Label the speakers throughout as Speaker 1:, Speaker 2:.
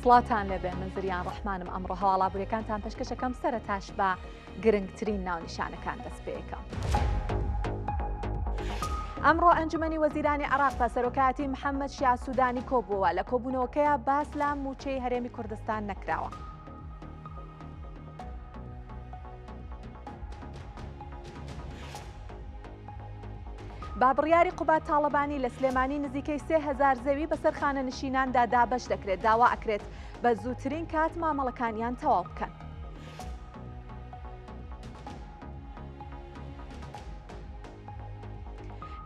Speaker 1: سڵاتان لێبێ من زریان ڕەحمانم ئەمڕۆ هەواڵابووریەکانتان پێشکەشەکەم سەرەتاش بە گرنگترین ناونیشانەکان دەست پێکەم. ئەمڕۆ ئەنجومەنی وەزیرانی عێراق بە سەرۆکایەتی محەممەد شیع سوودانی کۆبووە لە کۆبوونەوەکەیە باس لە موچەی هەرێمی کوردستان نەکراوە. با بڕیاری قوبات تاڵەبانی لە سلێمانی نزیکەی 3000 زەوی بەسەر خانە نشیناندا دابەش دەکرێت داوا ئەکرێت بە زووترین کات مامەڵەکانیان تەواو بکەن.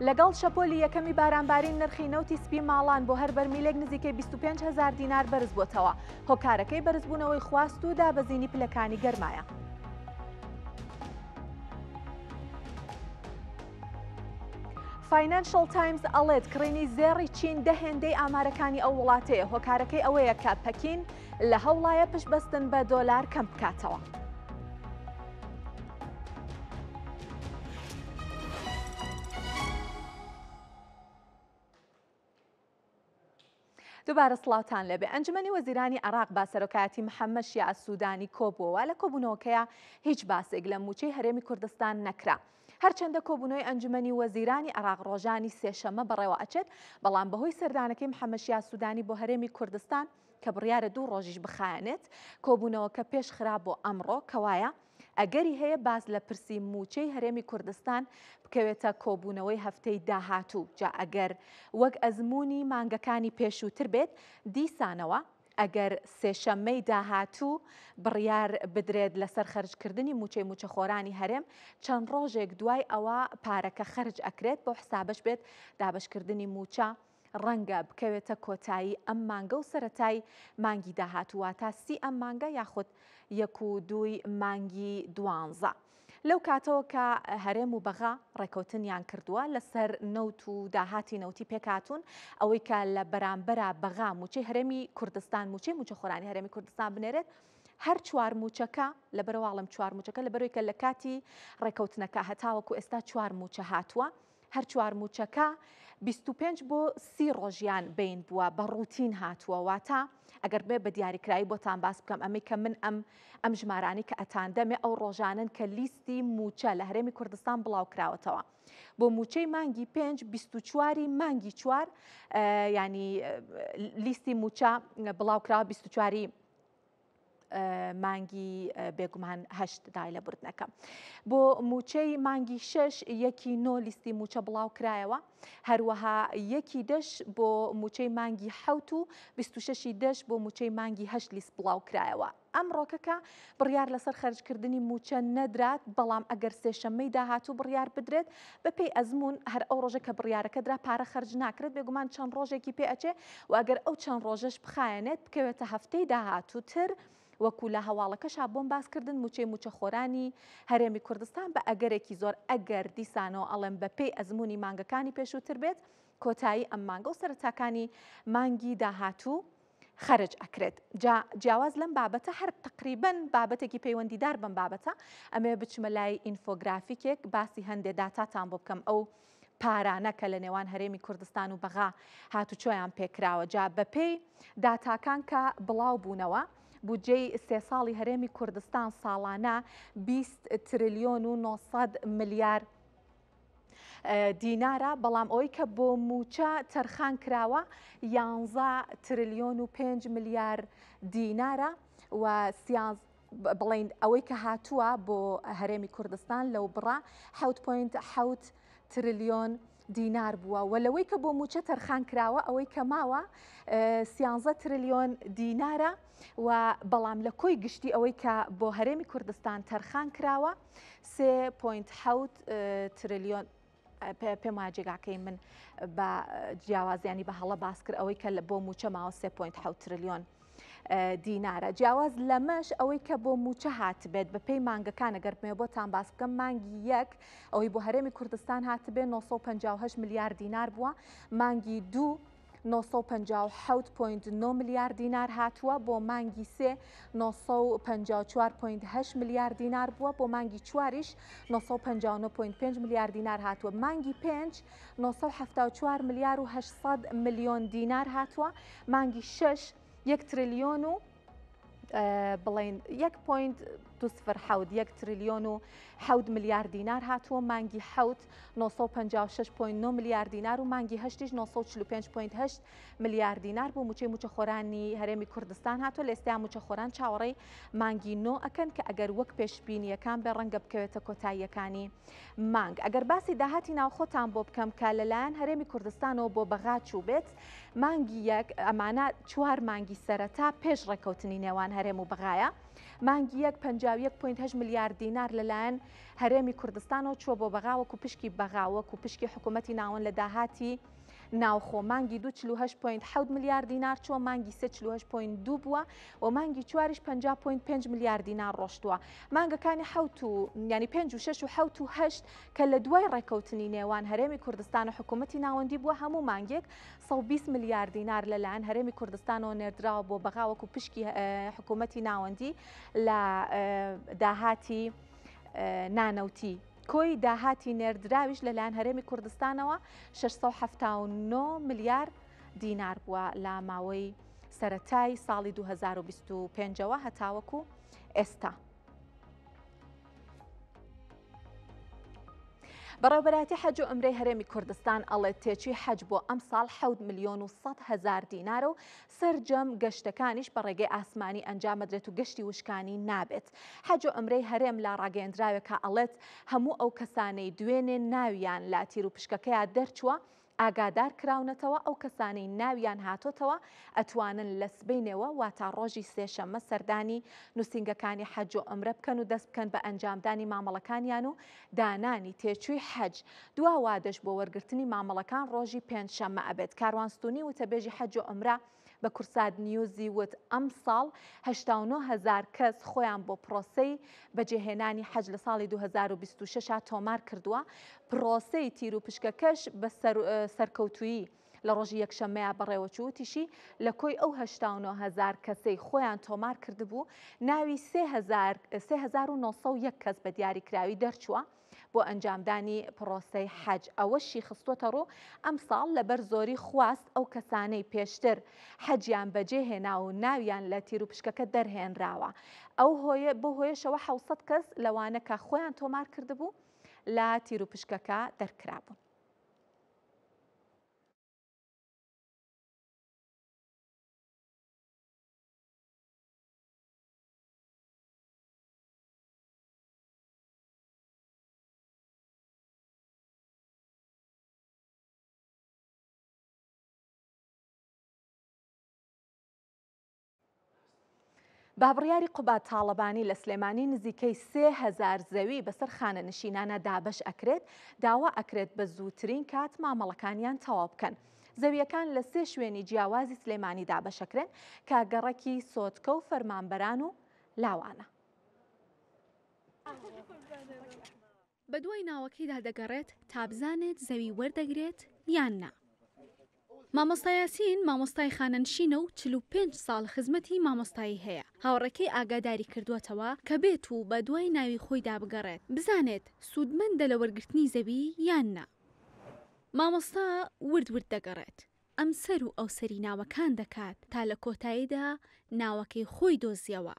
Speaker 1: لەگەڵ شەپۆلی یەکەمی بارانبارین نرخی نەوتی سپی ماڵان بۆ هەر بەرمیلێک نزیکەی 25,000 دینار بەرز بۆتەوە. هۆکارەکەی بەرزبوونەوەی خواست و دابەزینی پلەکانی گەرمایە. فاینانشل تایمز ئەڵێت کڕینی زێڕی چین دەهێندەی ئامارەکانی ئەو وڵاتەیە. هۆکارەکەی ئەوەیە کە پەکین لە هەوڵایە پشتبەستن بە دۆلار کەم بکاتەوە. دووبارە سڵاوتان لێبێ. ئەنجومەنی وەزیرانی عێراق با سەرۆکایەتی محەممەد شیع سوودانی کۆبووەوە لە کۆبوونەوەکەیە هیچ باسێک لە موچەی هەرێمی کوردستان نەکرا. هەرچەندە کۆبوونەوەی ئەنجومەنی وەزیرانی عێراق ڕۆژانی سێشەمە بەڕێوە ئەچێت، بەڵام بەهۆی سەردانەکەی محەممەد شیع سوودانی بۆ هەرێمی کوردستان کە بڕیارە 2 ڕۆژیش بخایەنێت، کۆبوونەوەکە پێش خراب بۆ ئەمڕۆ کەوایە ئەگەری هەیە باز لە پرسی موچەی هەرێمی کوردستان بکەوێتە کۆبوونەوەی هەفتەی داهاتوو. جا ئەگەر وەک ئەزمموی مانگەکانی پێشووتر بێت، دیسانەوە ئەگەر سێشەممەی داهاتوو بڕیار بدرێت لەسەر خەرجکردنی موچەی موچەخۆرانی هەرێم، چەند ڕۆژێک دوای ئەوە پارەکە خەرج ئەکرێت بۆ حسابش بێت دابشکردنی موچە ڕەنگە بکەوێتە کۆتایی ئەم مانگە و سەرەتای مانگی داهاتووە تا 30 ئەم مانگە یاخود 1 و 2 مانگی 12. لەو کاتەوە کە هەرێم و بەغا ڕێکەوتنیان کردووە لەسەر نەوت و داهاتی نەوتی پێکاتون، ئەوەی کە لە بەرامبەرە بەغا موچەی هەرێمی کوردستان موچەی موچەخۆرانی هەرێمی کوردستان بنێرێت، هەر 4 موچەکە لە بەرەواڵم 4 موچەکە لە بەرەوەی کە لە کاتی ڕێکەوتنەکە هەتاوەکو ئێستا 4 موچە هاتووە، هەر 4 موچەکە 25 بۆ 30 ڕۆژیان بین بووە بە ڕوتین هاتووە. واتە ئەگەر بێ بە دیاریکرایی بۆتان باس بکەم ئەمەی کە من ئەم ژمارانی کە ئەتان دەمێ ئەو ڕۆژانن کە لیستی موچە لە هەرێمی کوردستان بڵاو کراوەتەوە. بۆ موچەی مانگی 5 24 مانگی 4 ینی لیستی موچە بڵاو کراوە 24 مانگی بێگومان 8 دای لە بردنەکە. بۆ موچەی مانگی 6 1 9 لیستی موچە بڵاو کرایەوە، هەروەها 1 دەش بۆ موچەی مانگی 7 و 26 دەش بۆ موچەی مانگی 8 لیست بڵاو کرایەوە. ئەم ڕۆکەکە بڕیار لەسەر خەرجکردنی موچە نەدرات، بەڵام ئەگەر سێشەممەی داهاتوو بڕیار بدرێت بەپێی ئەزمون هەر ئەو ڕۆژە کە بڕیارەکە درا پارە خەرج ناکرێت، بێگومان چەند ڕۆژێکی پێ ئەچێ و ئەگەر ئەو چەند ڕۆژەش بخایەنێت بکەوێتە هەفتەی داهاتووتر وەکو لە هەواڵەکەشا بۆم باسکردن موچەی موچەخۆرانی هەرێمی کوردستان بە ئەگەرێکی زۆر ئەگەر دیسانەوە ئەڵێم بەپێی ئەزمموی مانگەکانی پێشووتر بێت، کۆتایی ئەم مانگە و سەرەتاکانی مانگی داهاتوو خەرج ئەکرێت. جیاواز لەم بابەتە هەر تقریبەن بابەتێکی پەیوەندیدار بم بابەتە ئەمێ بچمە لای ئینفۆگرافیکێک باسی هەندێک داتاتان بۆ بکەم ئەو پارانە کە لە نێوان هەرێمی کوردستان و بەغا هاتوچۆیان پێکراوە. جا بەپێی داتاکان کە بڵاو بوونەوە، بودجەی 3 ساڵی هەرێمی کوردستان ساڵانە 20 تریلیۆن و 900 ملیار دینارە، بەڵام ئەوەی کە بۆ موچە تەرخان کراوە 11 تریلیۆن و 5 ملیار دینارە و بڵین ئەوەی کە هاتووە بۆ هەرێمی کوردستان لەو بڕا 7.7 تریلیۆن دینار بووە و لەوەی کە بۆ موچە تەرخان کراوە ئەوەی کە ماوە 13 تریلیۆن دینارە و بەڵام لە کۆی گشتی ئەوەی کە بۆ هەرێمی کوردستان تەرخان کراوە 3.7 تریلیۆن. پێم وایە جێگاکەی من بە جیاوازیانی بە هەڵە باس کرد ئەوەی کە بۆ موچە ماوە 3.7 تریلیۆن دینارە. جیاواز لەمەش ئەوەی کە بۆ موچە هاتبێت بەپێی مانگەکان ئەگەر پێ بۆتان باس بکەم مانگی 1 ئەوەی بۆ هەرێمی کوردستان هاتبێت 958 ملیار دینار بووە، مانگی 2 957.9 ملیار دینار هاتووە، بۆ مانگی 3 954.8 ملیار دینار بووە، بۆ مانگی 4ش 959.5 ملیار دینار هاتووە، مانگی 5 974 ملیار و 800 ملیۆن دینار هاتووە، مانگی 6 1 تریلیۆن و بڵین 1.207 تریلیۆن و 7 میلیارد دینار هاتووە، مانگی 956.9 میلیارد دینار و مانگی 945.8 میلیارد دینار بۆ موچەی موچەخۆرانی هەرێمی کوردستان هاتووە. لە ئێستا موچەخۆران چاوەڕێی مانگی 9 ئەکەن کە ئەگەر وەک پێشبینیەکان بێ ڕەنگە بکەوێتە کۆتاییەکانی مانگ. ئەگەر باسی داهاتی ناوخۆتان بۆ بکەم کە لەلایەن هەرێمی کوردستانەوە بۆ بەغا چوو بێت، مانگی یەک ئەمانە 4 مانگی سەرەتا پێش ڕێکەوتنی نێوان هەرێم و بەغایە، مانگی یەک 51.8 میلیارد دینار لەلایەن هەرێمی کوردستانەوە چووە بۆ بەغا وەکو پشکی بەغا وەکو پشکی حکوومەتی ناوەن لە داهاتی ناوخۆ. مانگی 48.7 میلیارد دینار چووە، مانگی 3.2 بووە و مانگی 4 50.5 میلیارد دینار ڕۆشتووە. مانگەکانی 5 و 6 و 7 و 8 کە لە دوای ڕێکەوتنی نێوان هەرێمی کوردستان و حکوومەتی ناوەندی بووە، هەموو مانگێک 120 میلیارد دینار لەلایەن هەرێمی کوردستانەوە نێردراوە بۆ بەغا وەکو پشکی حکوومەتی ناوەندی لە داهاتی نانەوتی. کۆی داهاتی نێردراویش لەلایەن هەرێمی کوردستانەوە 679 میلیارد دینار بووە لە ماوەی سەرەتای ساڵی 2025ەوە هەتاوەکو ئێستا. بەڕێوەبەرایەتی حەج و عومرەی هەرێمی کوردستان ئەڵێت تێچووی حەج بۆ ئەم ساڵ 7 ملیۆن و 100 هەزار دینارە و سەرجەم گەشتەکانیش بە ڕێگەی ئاسمانی ئەنجامەدرێت و گەشتی وشکانی نابێت. حەج و عومرەی هەرێم لا ڕاگەیەندراوێکە ئەڵێت هەموو ئەو کەسانەی دوێنێ ناویان لا تیر و پشکەکەیان دەرچووە ئاگادار کراونەتەوە، ئەو کەسانەی ناویان هاتۆتەوە ئەتوانن لە سبەینەوە واتا ڕۆژی سێشەممە سەردانی نووسنگەکانی حەج و عومرە بکەن و دەست بکەن بە ئەنجامدانی مامەڵەکانیان و دانانی تێچووی حەج. دوا وادەش بۆ وەرگرتنی مامەڵەکان ڕۆژی پێنجشەممە ئەبێت. کاروانستونی وتەبێژی حەج و عومرە بە کورساد نیوزی وت ئەم ساڵ 89 هزار کەس خۆیان بۆ پرۆسەی بەجێهێنانی حەج لە ساڵی 2026 تۆمار کردووە. پرۆسەی تیر و پشکەکەش بە سەرکەوتویی لە ڕۆژی یەکشەممەیە بەڕێوەچووتیشی لە کۆی ئەو 89 هزار کەسەی خۆیان تۆمار کردبوو، ناوی 3901 کەس بە دیاریکراوی دەرچووە بۆ ئەنجامدانی پرۆسەی حەج. ئەوەشی خستوتە ڕوو ئەم ساڵ لەبەر زۆری خواست ئەو کەسانەی پێشتر حەجیان بەجێهێنا و ناویان لە تیر و پشکەکە دەرهێنراوە. ئەو بۆ هۆیشەوە 700 کەس لەوانە کە خۆیان تۆمار کردبوو لە تیر و پشکەکە دەرکرابوون. بابڕیاری قوبات تاڵەبانی لە سلێمانی نزیکەی 3000 زەوی بەسەر خانە نشینانە دابەش ئەکرێت، داوا ئەکرێت بە زووترین کات مامەڵەکانیان تەواو بکەن. زەویەکان لە 3 شوێنی جیاوازی سلێمانی دابەشەکرێن کە گەڕەکی سۆتکە و فەرمانبەران و لاوانە.
Speaker 2: بە دوای ناوەکەیدا دەگەڕێت تا بزانێت زەوی وەردەگرێت یان نا. مامۆستا یاسین مامۆستای خانەنشینە و 45 ساڵ خزمەتی مامۆستایی هەیە. هاوڕێکەی ئاگاداری کردووەتەوە کە بێت و بە دوای ناوی خۆیدا بگەڕێت بزانێت سوودمەندە لە وەرگرتنی زەوی یان نا. مامۆستا ورد دەگەڕێت، ئەم سەر و ئەو سەری ناوەکان دەکات تا لە کۆتاییدا ناوەکەی خۆی دۆزیەوە.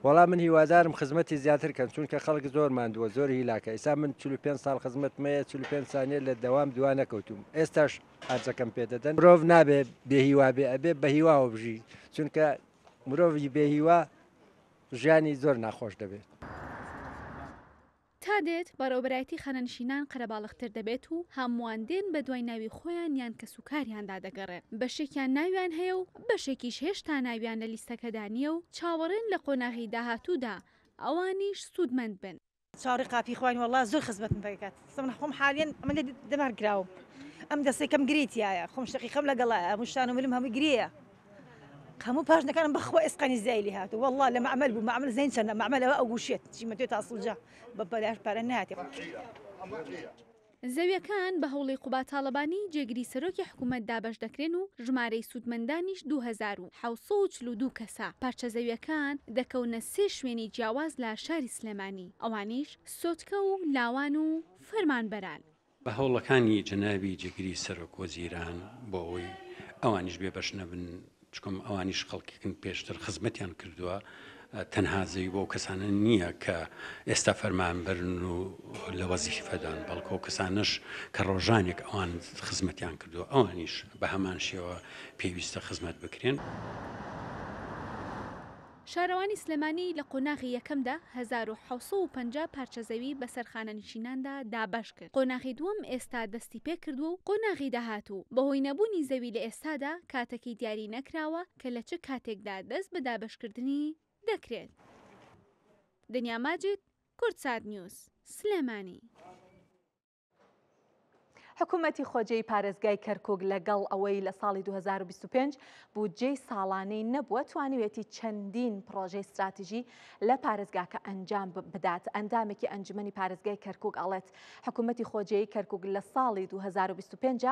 Speaker 3: وەڵام من هیوادارم خزمەتی زیاتر کەن، چونکە خەڵک زۆر ماندووە، زۆر هیلاکە. ئێستا من 45 ساڵ خزمەتمەیە، 45 سانیە لە دەوام دوان نەکەوتوم. ئێستاش ئاجەکەم پێدەدەن. مرۆڤ نابێ بێهیوا بێ، ئەبێ بە هیواوە بژی، چونکە مرۆڤی بێهیوا ژیانی زۆر ناخۆش دەبێت.
Speaker 2: تا دێت بەڕێوەبەرایەتی خانەنشینان قەرەباڵغتر دەبێت و هەمووان دێن بە دوای ناوی خۆیان یان کەسوکاریاندا دەگەڕێن. بەشێکیان ناویان هەیە و بەشێکیش هێشتا ناویان لە لیستەکەدا نییە و چاوەڕێن لە قۆناغی داهاتوودا ئەوانیش سوودمەند بن.
Speaker 4: چاوەڕێی قاپی خوانی وەڵڵا زۆر خزمەتم بکات. سەمن خۆم حالیان ئەمە دەمارگراوم. ئەم دەستێکم گریتیایە، خۆم شەقیقەم لەگەڵایە، هەموو ملم هەموو گریە. هەموو پاشنەکانم بەخوا ئێسقانی زایلی هاتو. وەڵڵا لە معمەل بوو، معمەل زین چەندە، معمەلەوە ئەو گوشێت چیمەتوێت ئاسڵجا بە بەلاش پارە نهاتێ.
Speaker 2: زەویەکان بە هەوڵی قوبات تاڵەبانی جێگیری سەرۆکی حکوومەت دابەش دەکرێن و ژمارەی سوودمەندانیش 2742 کەسە. پارچە زەویەکان دەکەونە 3 شوێنی جیاواز لە شاری سلێمانی، ئەوانیش سۆتکە و لاوان و فەرمانبەران.
Speaker 5: بە هەوڵەکانی جەنابی جێگیری سەرۆک وەزیران بۆ ئەوەی ئەوانیش بێبەش نەبن چکم ئەوانیش خەڵکیکن پێشتر خزمەتیان کردووە تەنها زەوی بۆ کەسانە نییە کە ئێستا فەرمانبەرن و لە وەزیفەدان بەڵکو کەسانش کە ڕۆژانێک ئەوان خزمەتیان کردووە ئەوانیش بە هەمان شێوە پێویستە خزمەت بکرێن.
Speaker 2: شارەوانی سلێمانی لە قۆناغی یەکەمدا 1950 پارچە زەوی بەسەر خانەنشیناندا دابەش کرد. قۆناغی دووەم ئێستا دەستی پێ کردووە و قۆناغی داهاتوو بەهۆی نەبوونی زەوی لە ئێستادا کاتێکی دیاری نەکراوە کە لە چ کاتێکدا دەست بە دابەشکردنی دەکرێت. دنیا ماجد، کورتسات نیوز، سلێمانی.
Speaker 1: حکوومەتی خۆجێی پارێزگای کەرکووک لەگەڵ ئەوەی لە ساڵی 2025 بودجەی ساڵانەی نەبووە توانیوێتی چەندین پرۆژەی استراتیژی لە پارێزگاکە ئەنجام بدات. ئەندامێکی ئەنجومەنی پارێزگای کەرکووک ئەڵێت حکوومەتی خۆجێی کەرکووک لە ساڵی 2025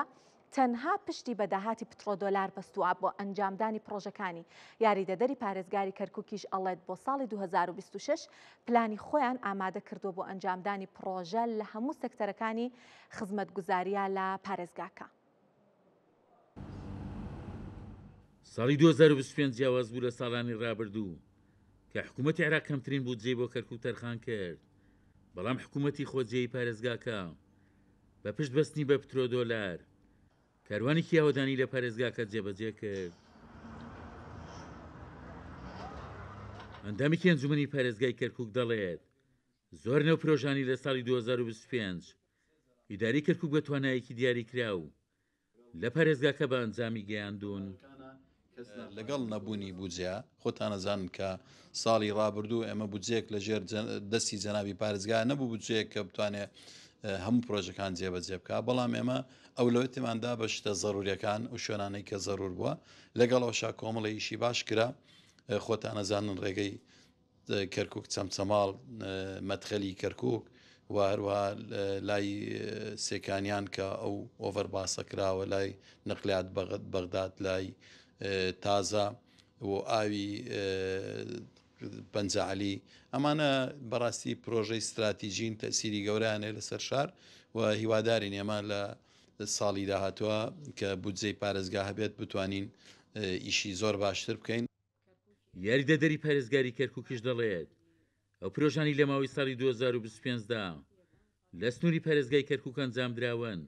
Speaker 1: تەنها پشتی بە داهاتی پترۆدۆلار بەستووە بۆ ئەنجامدانی پرۆژەکانی. یاریدەدەری پارێزگاری کەرکووکیش ئەڵێت بۆ ساڵی 2026 پلانی خۆیان ئامادە کردووە بۆ ئەنجامدانی پرۆژە لە هەموو سێکتەرەکانی خزمەتگوزاریە لە پارێزگاکە.
Speaker 6: ساڵی 2025 جیاواز بوو لە ساڵانی ڕابردوو کە حکوومەتی عێراق کەمترین بودجەی بۆ کەرکووک تەرخان کرد، بەڵام حکوومەتی خۆجێی پارێزگاکە بە پشت بەستنی بە پترۆدۆلار کاروانێکی یاوەدانی لە پارێزگاکە جێبەجێ کرد. ئەندامێکی ئەنجومەنی پارێزگای کەرکووک دەڵێت زۆر نێو پرۆژانی لە ساڵی 2025 ئیداری کەرکووک بە توانایەکی دیاری کرا و لە پارێزگاکە بە ئەنجامی گەیاندون.
Speaker 7: لەگەڵ نەبوونی بودجە خۆتان نەزانن کە ساڵی ڕابردوو ئێمە بودجەیەک لە ژێر دەستی جەنابی پارێزگا نەبوو بودجەیەک کە بتوانێت هەموو پرۆژەکان جێبەجێ بکە، بەڵام ئێمە ئەولەوێتیماندا بە شتە زەڕوریەکان و شوێنانەی کە زەڕور بووە لەگەڵەوەشا کۆمەڵەیشی باش کرا. خۆتان نەزانن ڕێگەی کەرکووک چەمچەماڵ مەدخەلی کەرکووک و هەروەها لای سێکانیان کە ئەو ئۆڤەرباسە کراوە لای نەقلیات بەغداد لای تازە و ئاوی پەنجەعەلی ئەمانە بەڕاستی پرۆژەی استراتیژین تەسیری گەورەیانێ لەسەر شار و هیوادارین ئێمە لە ساڵی داهاتووە کە بودجەی پارێزگا هەبێت بتوانین ئیشی زۆر باشتر بکەین.
Speaker 6: یاریدەدەری پارێزگاری کەرکووکیش دەڵێت ئەو پرۆژانی لە ماوەی ساڵی 2025دا لە سنووری پارێزگای کەرکووک ئەنجام دراون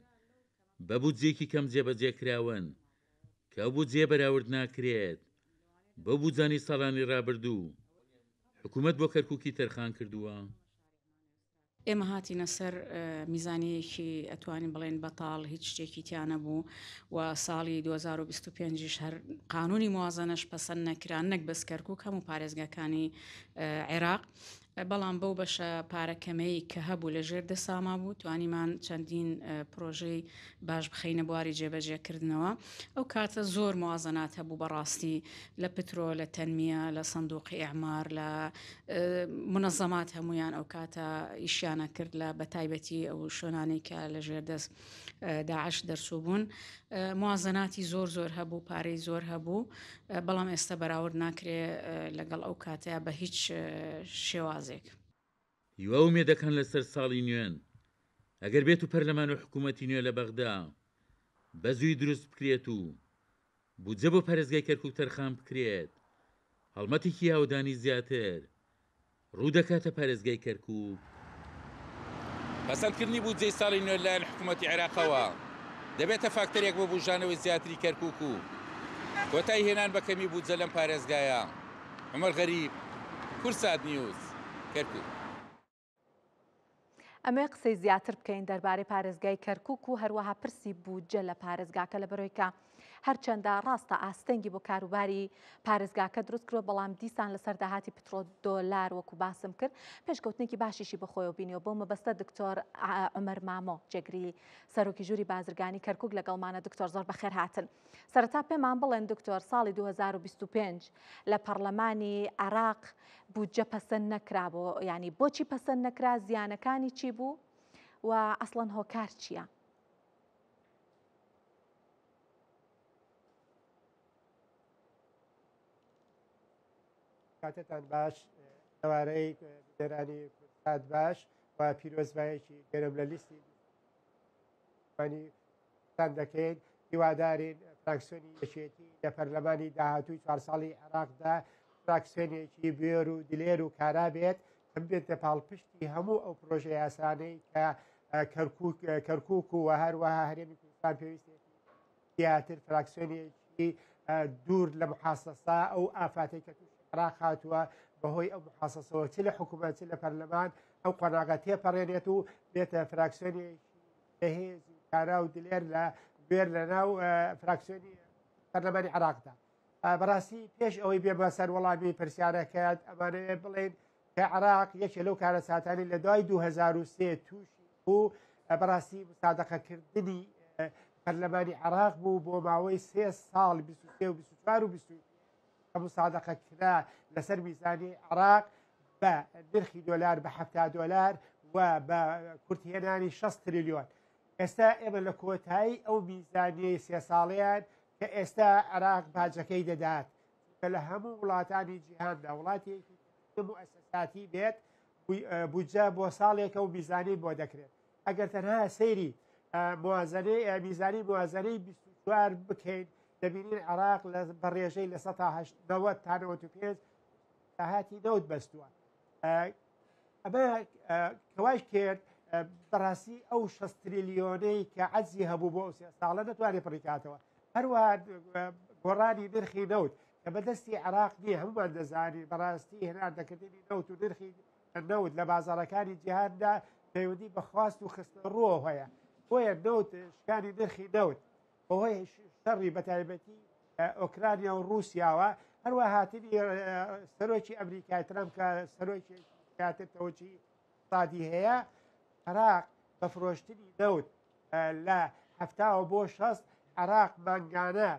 Speaker 6: بە بودجەیەکی کەم جێبەجێ کراون کە ئەو بودجێ بەراورد ناکرێت بە بودجانی ساڵانی ڕابردوو حکوومەت بۆ کەرکووکی تەرخان کردووە.
Speaker 8: ئێمە هاتینە سەر میزانەیەکی ئەتوانین بڵێن بەتاڵ هیچ شتێکی تیانە بوو و ساڵی 2025 هەر قانونی موازنەش پەسەند نەکران نەک بەس کەرکووک هەموو پارێزگاکانی عێراق، بەڵام بەو بەشە پارەکەمەی کە هەبوو لە ژێر دەساما بوو توانیمان چەندین پرۆژەی باش بخەینە بواری جێبەجێکردنەوە. ئەو کاتە زۆر موازنات هەبوو بەڕاستی لە پترۆ، لە تەنمیە، لە سندوقی ئەعمار، لە منەزەمات هەمویان ئەو کاتە ئیشیانە کرد لە بەتایبەتی ئەو شوێنانەی کە لە ژێر دەست داعش دەرچوو بوون. موازناتی زۆر هەبوو، پارەی زۆر هەبوو، بەڵام ئێستا بەراورد ناکرێ لەگەڵ ئەو کاتەیە بە هیچ شێوازێک.
Speaker 6: هیوا ومێدەکەن لەسەر ساڵی نوێن ئەگەر بێت و پەرلەمان و حکوومەتی نوێ لە بەغدا بە زووی دروست بکرێت و بودجە بۆ پارێزگای کەرکووک تەرخان بکرێت، هەڵمەتێکی یاودانی زیاتر ڕوو دەکاتە پارێزگای کەرکووک.
Speaker 9: پەسەندکردنی بودجەی ساڵی نوێ لایەن حکوومەتی عێراقەوە دەبێتە فاکتەرێک بۆ بژانەوەی زیاتری کەرکووک و کۆتایی هێنان بە کەمی بودجە لەم پارێزگایە. عومەر غەریب، کورتسات نیوز، کەرکووک.
Speaker 1: ئەمێ قسەی زیاتر بکەین دەربارەی پارێزگای کەرکووک و هەروەها پرسی بودجە لە پارێزگاکە لە بەرۆیکە هەرچەندە ڕاستە ئاستەنگی بۆ کاروباری پارێزگاکە دروست کرۆ، بەڵام دیسان لەسەر داهاتی پترۆدۆلار وەکو باسم کرد پێشکەوتنێکی باشیشی بەخۆی و بینیەوە. بۆ مەبەستە دکتۆر عومەر مامۆ جێگری سەرۆکی ژووری بازرگانی کەرکووک لەگەڵمانە. دکتۆر زۆر بەخێر هاتن. سەرەتا پێمان بڵێن دکتۆر ساڵی 2025 لە پەرلەمانی عێراق بودجە پەسەند نەکرابوو، ینی بۆچی پەسەند نەکرا، زیانەکانی چی بوو و ئەسڵەن هۆکار چییە؟
Speaker 10: کاتتان باش، ئەوارەی دەرانی کورتسات باش و پیرۆزبایەکی گەرم لە لیستی وانی تان دەکەین. هیوادارین فراکسیۆنی یەکێتی لە پەرلەمانی داهاتووی 4 ساڵی عێراقدا فراکسیۆنێکی بێر و دلێر و کارا بێت بێتە پاڵپشتی هەموو ئەو پرۆژە یاسانەی کە کەرکووک و هەروەها هەرێمی کوردستان پێویستێتی زیاتر فراکسیۆنێکی دوور لە محاسەسا ئەو ئافاتەی کە تووشی عێراق هاتووە بەهۆی ئەو محاسەسەوە چ لە حکوومەت چ لە پەرلەمان ئەو قۆناغە تێپەڕێنێت و بێتە فراکسیۆنێکی بەهێز و کارا و دلێر لە بێر لە ناو فراکسیۆنی پەرلەمانی عێراقدا. بەڕاستی پێش ئەوەی بێمە سەر وەڵامی پرسیارەکەات ئەمانەیە بڵێن کە عێراق یەکێ لەو کارە ساتانی لە دوای 2023 تووشی بوو بەڕاستی مسادقەکردنی پەرلەمانی عێراق بوو بۆ ماوەی 3 ساڵ 23 و 24 و 20 مسادقەکرا لەسەر میزانی عێراق بە نرخی دۆلار بە 70 دۆلار و بە کورتهێنانی 6 تریلیۆن. ئێستا ئێمە لە کۆتایی ئەو میزانیەی 3 ساڵیان کە ئێستا عێراق باجەکەی دەدات کە لە هەموو وڵاتانی جیهاندا وڵاتێکی مؤسساتی بێت بودجە بۆ ساڵێکە و میزانی بۆ دەکرێت. ئەگەر تەنها سەیری میزانی موازنەی 24 بکەین دەبینین عێراق بە ڕێژەی لە 1990 تا 95 هاتی 90 بەستووە. ئەمە کەواش کرد بەڕاستی ئەو 6 تریلیۆنەی کە عەجزی هەبوو بۆ 3 ساڵە نەتوانێت بڕیکاتەوە. هەروەها گۆڕانی نرخی نەوت کە بەدەستی عێراق نییە هەمومان دەزانین بەڕاستی هێناردەکردنی نەوت و نرخی نەوت لە بازاڕەکانی جیهاندا پەیوەندی بەخواست و خستە ڕۆ هەیە. بۆیە نەوت شکانی نرخی نەوت بەهۆی شەڕی بەتایبەتی ئۆکرانیا و رووسیاوە هەروە هاتنی سەرۆکی ئەمریکای ترامپ کە سەرۆکی کاتر تەوەجی اقتصادی هەیە عێراق بە فرۆشتنی نەوت لە 70 بۆ 60 عێراق مانگانە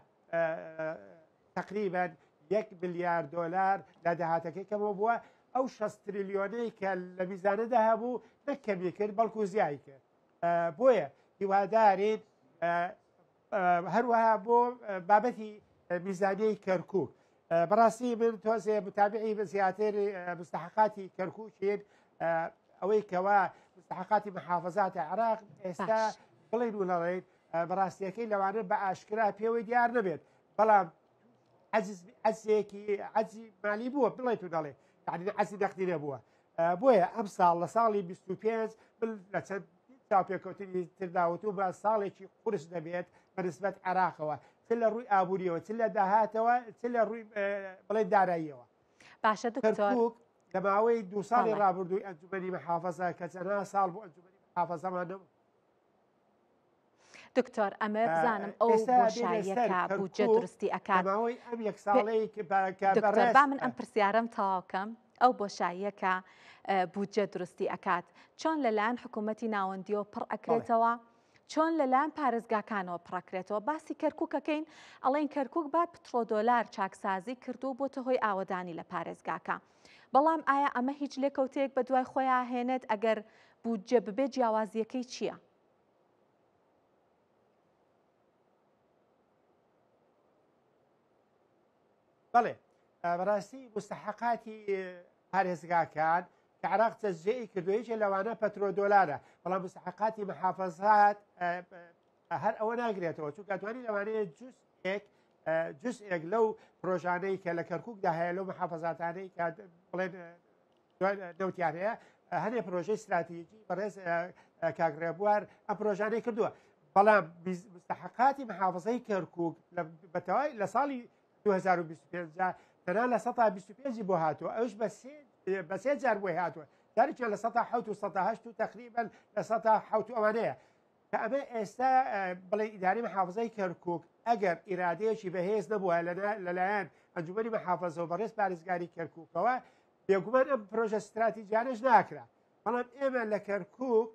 Speaker 10: تقریبا 1 ملیارد دۆلار لە داهاتەکەی کەمەوە بووە. ئەو 6 تریلیۆنەی کە لە میزانەدا هەبوو نەکەمی کرد بەڵکو زیای کرد. بۆیە هیوادارین هەروەها بۆ بابەتی میزانیەی کەرکووک بەڕاستی من تۆزێ متابعی بە زیاتر مستحقاتی کەرکووکین ئەوەی کەوا مستحقاتی محافظاتی عێراق ئێستا بڵین و لەڵێن بەڕاستیەکەی لەوانە بە ئاشکرا پێوەی دیار نەبێت بەڵام عەجزی مالی بووە بڵێت و دەڵێ یعنی عەجزی نەقدی نەبووە. بۆیە ئەم ساڵ لە ساڵی 25 لە چەند چاوپێکەوتنی ترداوتو بە ساڵێکی قورس دەبێت بەنسبەت عێراقەوە چ لە ڕووی ئابوووریەوە چ لە داهاتەوە چ لە ڕووی بڵێ داراییەوە.
Speaker 1: باشە دکتۆر
Speaker 10: لە ماوەی 2 ساڵی ڕابردووی ئەنجومەنی محافەزە کە چەندها ساڵ بۆ ئەنجومەنی محافەزەمان نەبوو.
Speaker 1: دکتۆر ئەمە بزانم ئەو بۆشاییەکە بودجە دروستی ئەکات
Speaker 10: ماوەی ئەم یەک ساڵەی
Speaker 1: دکتۆر با من ئەم پرسیارم تەواوکەم ئەو بۆشاییەکە بودجە دروستی ئەکات چۆن لەلایەن حکوومەتی ناوەندیەوە پڕ ئەکرێتەوە چۆن لەلایەن پارێزگاکانەوە پڕەکرێتەوە باسی کەرکووکەکەین ئەڵێن کەرکووک با پترۆدۆلار چاکسازی کردو بۆتە هۆی ئاوەدانی لە پارێزگاکە بەڵام ئایا ئەمە هیچ لێکەوتەیەک بە دوای خۆیان هێنێت ئەگەر بودجە ببێت جیاوازیەکەی چییە؟
Speaker 10: بەڵێ بەڕاستی مستحقاتی پارێزگاکان کە عێراق تەجزیەی کردوویەکێ لەوانە پەترۆدۆلارە بەڵام مستحقاتی محافەزات هەر ئەوە ناگرێتەوە چونکە دەتوانین لەوانەیە جوزئێک لەو پرۆژانەی کە لە کەرکووکدا هەیە لەو محافەزاتانەی کە بڵێن نەوتیان هەیە هەنێ پرۆژەی استراتیژی بەڕێز کاگڕێبوار ئەم پرۆژانەی کردووە بەڵام مستحقاتی محافەزەی کەرکووک بەتەواوی لە ساڵی 2025 تەنها لە 125 بۆ هاتووە ئەوش بە 3 جار بۆی هاتووە جارێکیان لە 107 و 108 و تقریبا لە 107 ئەوانەیە کە ئەمە ئێستا بڵێ ئیداری محافەزەی کەرکووک ئەگەر ئیرادەیەکی بەهێز نەبووە لەلایەن ئەنجومەنی محافەزەوە بەڕێز پارێزگاری کەرکووکەوە بێگومان ئەم پرۆژە استراتیجیانەش ناکرا بەڵام ئێمە لە کەرکووک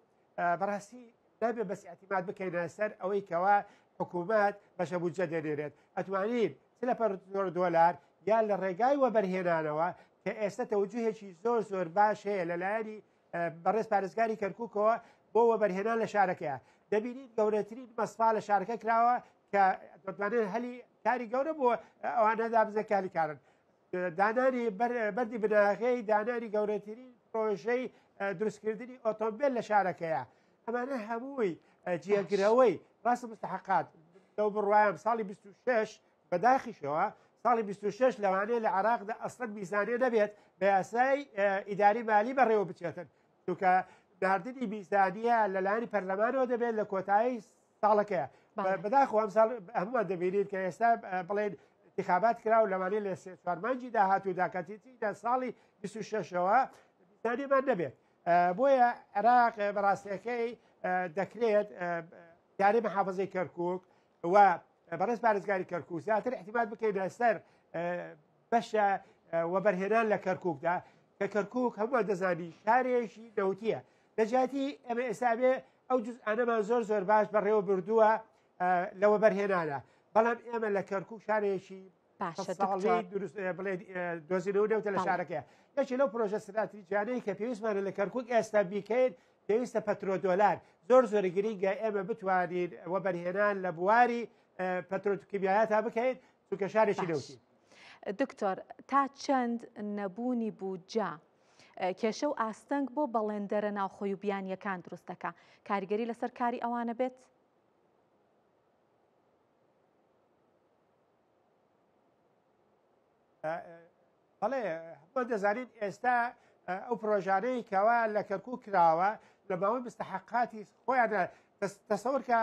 Speaker 10: بەڕاستی نابێ بەس ئەتیماد بکەینە سەر ئەوەی کەوا حکوومەت بەشە بودجە دەنێرێت ئەتوانین لە $1 یان لە ڕێگای وەبەرهێنانەوە کە ئێستا تەوجوهێکی زۆر باش هەیە لەلایەنی بەڕێز پارێزگاری کەرکووکەوە بۆ وەبەرهێنان لە شارەکەیە دەبینین گەورەترین مەسفا لە شارەکە کراوە کە دەتوانێت هەلی کاری گەورە بۆ ئەوانە دابزە کاری کارن دانانی بەردی بناغەی دانانی گەورەترین پرۆژەی دروستکردنی ئۆتۆمبیل لە شارەکەیە ئەمانە هەمووی جێگرەوەی ڕاستە مستحقات لەو بڕوایم ساڵی 26 بەداخیشەوە ساڵی 26 لەوانەیە لە عراقدا ئەسڵەن میزانێ نەبێت بە یاسای ئیداری مالی بەڕێوە بچێتن چونکە ناردنی میزانیە لەلایەنی پەرلەمانەوە دەبێت لە کۆتایی ساڵەکەیە بەداخۆ ئەم ساڵ هەمووان دەبینین کە ئێستا بڵێن انتخابات کراو لەوانەیە لە 4 مانگی داهاتوودا کەتیچیدا ساڵی 26ەوە میزانێمان نەبێت بۆیە عێراق بەڕاستیەکەی دەکرێت یاری مەحافەزەی کەرکووک و بەڕێز پارێزگاری کەرکووک زیاتر احتیمال بکەین لەسەر بەشە وەبەرهێنان لە کەرکووکدا کە کەرکووک هەمووان دەزانی شارێکی نەوتیە لەجاتی ئەمە ئێستا بێ ئەو جزئانەمان زۆر باش بەڕێوە بردووە لە وەبەرهێنانە بەڵام ئێمە لە کەرکووک شارێکی ساڵی بڵێ دۆزینەوە نەوتە لە شارەکەیە یەکی لەو پرۆژە استراتیجیانەی کە پێویستمانە لە کەرکووک ئێستا بیکەین پێویستە پەترۆدۆلار زۆر گرینگە ئێمە بتوانین وەبەرهێنان لە بواری پەترۆکیمیایەتا بکەین چونکە شارێکی نەوتی.
Speaker 1: دکتۆر تا چەند نەبوونی بووجا کێشە و ئاستەنگ بۆ بەڵێندەرە ناوخۆی و بیانیەکان دروست دەکا کاریگەری لەسەر کاری ئەوانە بێت؟
Speaker 10: بەڵێ هەموو دەزانین ئێستا ئەو پرۆژانەی کەوا لە کەرکووک کراوە لە ماوەی مستحقاتی خۆیانە تەسەور کە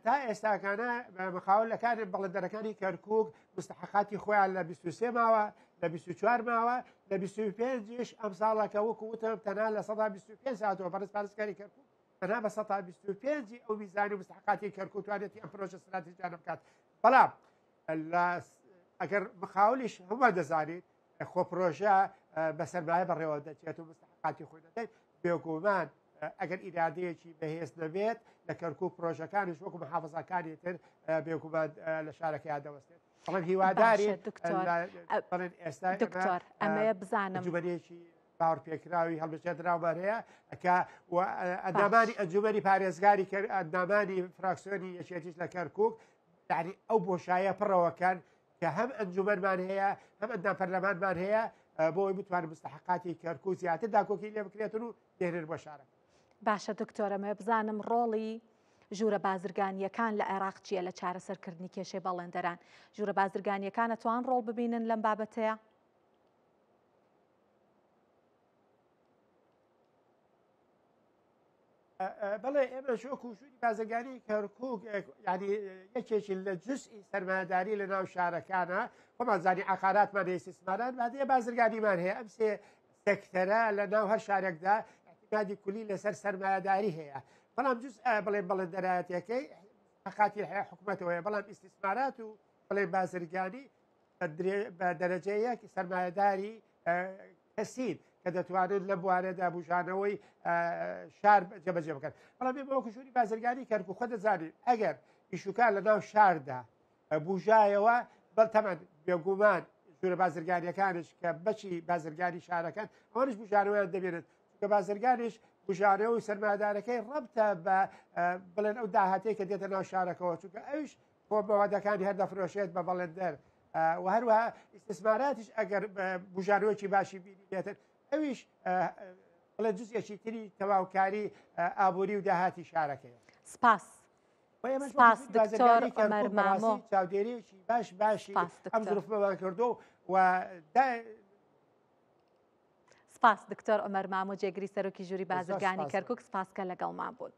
Speaker 10: تا ئێستاکانە مخاولەکانی بەڵێندەرەکانی کەرکووک مستحقاتی خۆیان لە 23 ماوە لە 24 ماوە لە 25 ئەم ساڵەکە وەکو وتم تەنها لە 125 ساعتەوە بەڕێز پارێزگاری کەرکووک تەنها بە 125 ئەو میزانی مستحقاتی کەرکووک توانێتی ئەم پرۆژە استراتیجیانە بکات بەڵام ئەگەر مخاولیش هەموو دەزانین خۆ پرۆژە بە سەرمایە بەڕێوە دەچێت و مستحقاتی خۆی دەدەیت بێگومان ئەگەر ئیرادەیەکی بەهێز نەبێت لە کەرکووک پرۆژەکانیش وەکو محافەزەکانی تر بێگومان لە شارەکەیان دەوەستێت بەڵام هیواداری ئێستا
Speaker 1: دکتۆر ئەمەیە بزانم
Speaker 10: جوبەرێکی باوەڕ پێکراوی هەڵبژێردراومان هەیە ئەکا ئەندامانی ئەنجومەنی پارێزگاری ئەندامانی فراکسیۆنی یەکێتیش لە کەرکووک یعنی ئەو بۆشایە پڕەوەکەن کە هەم ئەنجومەنمان هەیە هەم ئەندام پەرلەمانمان هەیە بۆی بتوانین مستحقاتی کەرکووک زیاتر داکۆکی لێ بکرێتن و دێنن بۆ شارەکە.
Speaker 1: باشە دکتۆرەمە بزانم ڕۆڵی ژوورە بازرگانیەکان لە عێراق چییە لە چارەسەرکردنی کێشەی بەڵێندەران ژوورە بازرگانیەکان ئەتوان ڕۆڵ ببینن لەم بابەتەیە؟
Speaker 10: بەڵێ ئێمە شۆکو ژووری بازرگانی کەرکووک ینی یەکێکی لە جزئی سەرمایه‌داری لە ناو شارەکانە خۆمان زانی عقاراتمان هەیە استثمارات بادەیە بازرگانیمان هەیە ئەم سێ سێکتەرە لە ناو هەر شارێکدا احتیاجی کولی لەسەر سەرمایه‌داری هەیە بەڵام جز بڵێ بەڵێندەرایەتەکەی حقاتی هەیە حکوومەتەوەیە بەڵام استثمارات و بڵێ بازرگانی بە دەرەجەیەک سەرمایه‌داری کەسین کە دەتوانن لە بوارەدا بژانەوەی شار جەبەجێ بکەن بەڵام بۆکو ژووری بازرگانی کەرکووک خۆ دەزانین ئەگەر ئیشوکان لە ناو شاردا بژایەوە بەڵتەمەن بێگومان ژوورە بازرگانیەکانش کە بەچی بازرگانی شارەکان ئەوانش بژانەوەیان دەبێنێت کە بازرگانیش بژانەوەی سەرمایه‌دارەکەی ڕەبتە بە بڵێن ئەو داهاتەی کە دێتە ناو شارەکەەوە چونکە ئەوش بۆ مەوادەکانی هەر دەفرۆشێت بە بەڵێندەر و هەروەها استثماراتیش ئەگەر بژانەوەیکی باشی بینێتن ئەویش بڵێ جزئێکی تری تەواوکاری ئابووری و داهاتی شارەکەیە.
Speaker 1: سپاس سپاس دکتۆر عومەر مامۆ
Speaker 10: چاودێریەکی باشی ئەم ظروفمان کردو و
Speaker 1: سپاس دکتۆر عومەر مامۆ جێگری سەرۆکی ژووری بازرگانی کەرکووک سپاسکە لەگەڵمان بوون.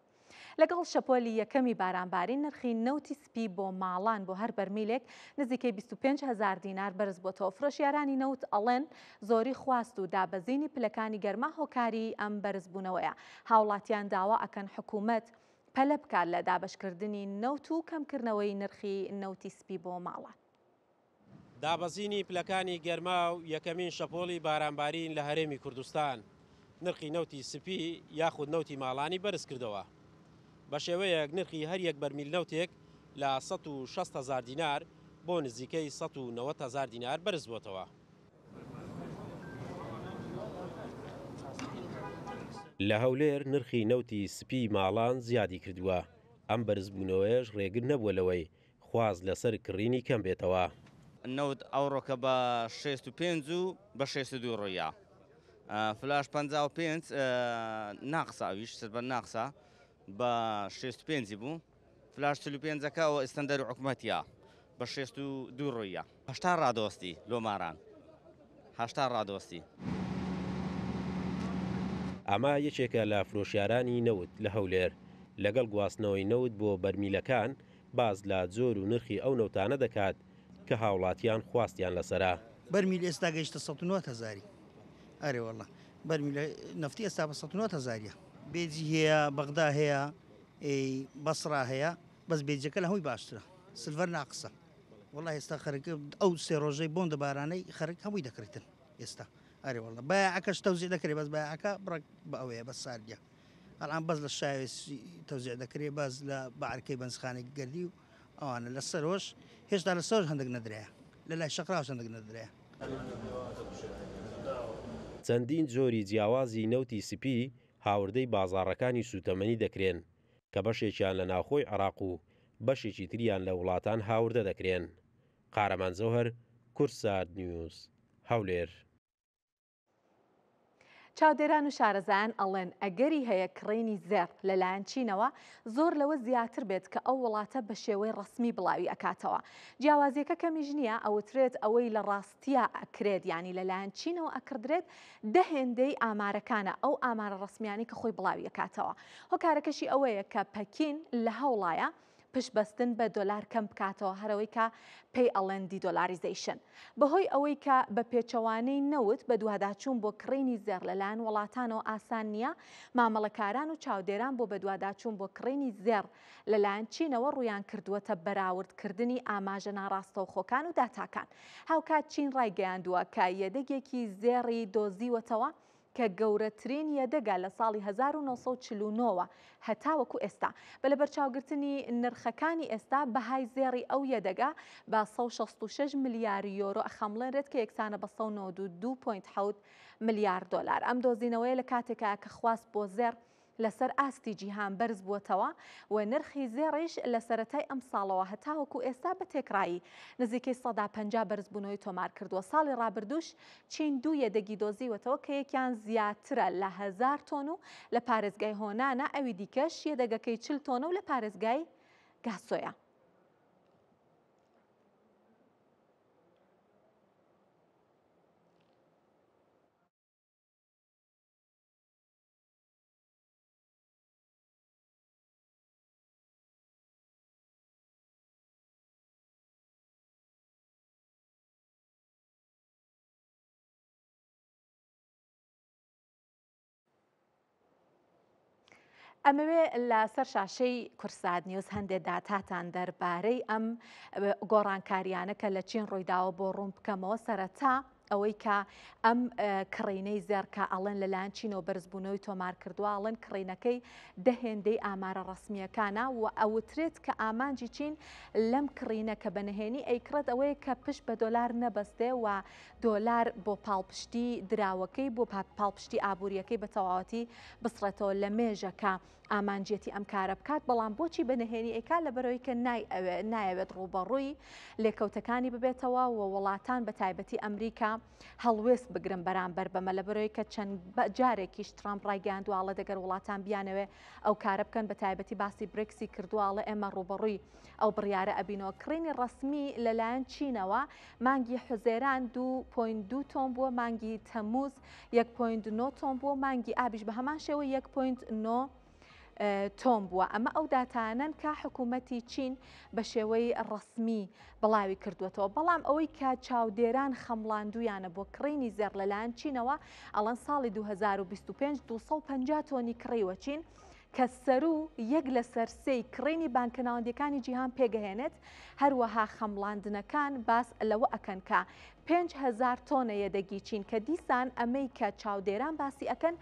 Speaker 1: لەگەڵ شەپۆلی یەکەمی بارانباری نرخی نەوتی سپی بۆ ماڵان بۆ هەر بەرمیلێک نزیکەی 25,000 دینار بەرز بۆتەوە. فرۆشیارانی نەوت ئەڵێن زۆری خواست و دابەزینی پلەکانی گەرما هۆکاری ئەم بەرزبوونەوەیە. هاوڵاتیان داوا ئەکەن حکوومەت پەلە بکات لە دابەشکردنی نەوت و کەمکردنەوەی نرخی نەوتی سپی بۆ ماڵان.
Speaker 11: دابەزینی پلەکانی گەرما و یەکەمین شەپۆلی بارانبارین لە هەرێمی کوردستان نرخی نەوتی سپی یاخود نەوتی ماڵانی بەرز کردەوە. بە شێوەیەک نرخی هەر یەک بەرمیل نەوتێک لە 160,000 دینار بۆ نزیکەی 190,000 دینار بەرز بووتەوە. لە هەولێر نرخی نەوتی سپی ماڵان زیادی کردووە. ئەم بەرزبوونەوەیش ڕێگر نەبووە لەوەی خواز لەسەر کڕینی کەم بێتەوە.
Speaker 12: نەوت ئەوڕۆکە بە 65 و بە 62 ڕۆیە. فلاش 55 ناقسا ئەویش سەر بە ناقسا بە 65 بوو فلاش 45ەکەەوە ئستەندەر حکوومەتیە بە 62 ڕۆیە هەشتا ڕادۆستی لۆماران هەشتا ڕادۆستی.
Speaker 13: ئەمە یەکێکە لە فرۆشیارانی نەوت لە هەولێر لەگەڵ گواستنەوەی نەوت بۆ بەرمیلەکان باز لە جۆر و نرخی ئەو نەوتانە دەکات کە هاوڵاتیان خواستیان لەسەرا.
Speaker 14: بەرمیل ئێستا گەیشتە 1970 ئەرێوەڵە بەرمیل نفتی ئێستا بە 1970 بێجی هەیە بەغدا هەیە بەسرا هەیە بەس بێجەکە لە هەمووی باشترە سلڤەر ناقسە وڵای ئێستا خەرک ئەو سێ ڕۆژەی بۆندە بارانەی خەرک هەمووی دەکرێتن ئێستا ئەرێوەڵە بایعەکەش تەوزیع دەکرێت بەس بایعەکە بڕک بە ئەوەیە بەس ساردە ئەڵام بەس لە شاوێسی تەوزیع دەکرێت بەس لە بەعرکەی بەنزخانێک گەردی و ئەوانە لە سەرۆش هێشتا لە سەر هەندێک نەدرەیە لە لای شەقراوە هەندێک نەدرەیە.
Speaker 13: چەندین جۆری جیاوازی نەوتی سپی هاوردەی بازاڕەکانی سوتەمەنی دەکرێن کە بەشێکیان لە ناوخۆی عێراق و بەشێکی تریان لە وڵاتان هاوردە دەکرێن. قارەمان زەوهەر، کورسات نیوز، هەولێر.
Speaker 1: چاودێران و شارەزایان ئەڵێن ئەگەری هەیە کڕینی زێر لەلایەن چینەوە زۆر لەوە زیاتر بێت کە ئەو وڵاتە بە شێوەی ڕسمی بڵاوی ئەکاتەوە. جیاوازیەکە کەمیژ نییە ئەوترێت ئەوەی لە ڕاستیە ئەکرێت ینی لەلایەن چینەوە ئەکردرێت هێندەی ئامارەکانە ئەو ئامارە ڕسمیانی کە خۆی بڵاوی ئەکاتەوە. هۆکارەکەشی ئەوەیە کە پەکین لە هەوڵایە پشتبەستن بە دۆلار کەم بکاتەوە هەرەوەی کە پێی ئەڵێن دیدۆلاریزیشن بەهۆی ئەوەی کە بە پێچەوانەی نەوت بە دوواداچوون بۆ کڕینی زێر لەلایەن وڵاتانەوە ئاسان نییە مامەڵەکاران و چاودێران بۆ بە دوواداچوون بۆ کڕینی زێر لەلایەن چینەوە ڕویان کردووەتە بەراوردکردنی ئاماژە ناڕاستەوخۆکان و داتاکان. هاوکات چین ڕایگەیاندووە کە یەدەگێکی زێڕی دۆزیوەتەوە کە گەورەترین یەدەگا لە ساڵی 1949 هەتاوەکو ئێستا بە لە بەرچاوگرتنی نرخەکانی ئێستا بەهای زێڕی ئەو یەدەگا بە 166 ملیار یۆرۆ ئەخەمڵێنرێت کە یەکسانە بە 192.7 ملیار دۆلار. ئەم دۆزینەوەی لە کاتێکە کە خواست بۆ زێر لەسەر ئاستی جیهان بەرز بووەتەوە و نرخی زێڕیش لە سەرەتای ئەم ساڵەوە هەتاوەکو ئێستا بە تێکڕایی نزیکەی 150 بەرزبوونەوەی تۆمار کردووە. ساڵی ڕابردووش چین دوو یەدەگی دۆزیوەتەوە کە یەکیان زیاترە لە 1000 تۆن و لە پارێزگای هۆنانە ئەوی دیکەش یەدەگەکەی 40 تۆنە و لە پارێزگای گاسۆیە. ئەمەوێ لە سەر شاشەی کورسات نیوز هەندێک داتاتان دەربارەی ئەم گۆڕانکاریانە کە لە چین ڕوویداوە بۆ ڕوون بکەمەوە. سەرەتا ئەوەی کە ئەم کڕینەی زێرکە ئەڵێن لەلایەن چینەوە بەرزبوونەوەی تۆمار کردووە ئەڵێن کڕینەکەی هێندەی ئامارە ڕسمیەکانە و ئەوترێت کە ئامانجی چین لەم کڕینە کە بەنهێنی ئەیکڕێت ئەوەیە کە پشت بە دۆلار نەبەستێ و دۆلار بۆ پاڵپشتی دراوەکەی بۆ پاڵپشتی ئابوووریەکەی بە تەواوەتی بسڕێتەوە لە مێژەکە ئامانجێتی ئەم کارە بکات. بەڵام بۆچی بەنهێنی ئەیکا لەبەرەوەی کە نایەوێت ڕووبەڕووی لێکەوتەکانی ببێتەوە و وڵاتان بە تایبەتی ئەمریکا هەڵوێست بگرن بەرامبەر بەمە لەبەرەوەی کە چەند جارێکیش ترامپ ڕایگەیاندووە دەگەر وڵاتان بیانەوێ ئەو کارە بکەن بە تایبەتی باسی برێکسی کردووە ئێمە ڕووبەڕووی ئەو بڕیارە ئەبینەوە. کڕینی ڕسمی لەلایەن چینەوە مانگی حوزێران 2.2 تۆن بووە، مانگی تەمووز 1.9 تۆن بووە، مانگی ئابیش بە هەمان شێوە 1.9 تۆم بووە. ئەمە ئەو داتانن کە حکوومەتی چین بە شێوەی ڕسمی بڵاوی کردوێتەوە. بەڵام ئەوەی کە چاودێران خەمڵاندویانە بۆ کڕینی زێر لەلایەن چینەوە ئەڵەن ساڵی 2025 250 تۆنی کڕیوە چین کە سەرو یەک لە سەرسەی کڕینی بانکەناوەندەکانی جیهان پێگەهێنێت. هەروەها خەمڵاندنەکان باس لەوە ئەکەن کە 5,000 تۆنە یەدەگی چین کە دیسان ئەمەی کە چاودێران باسی ئەکەن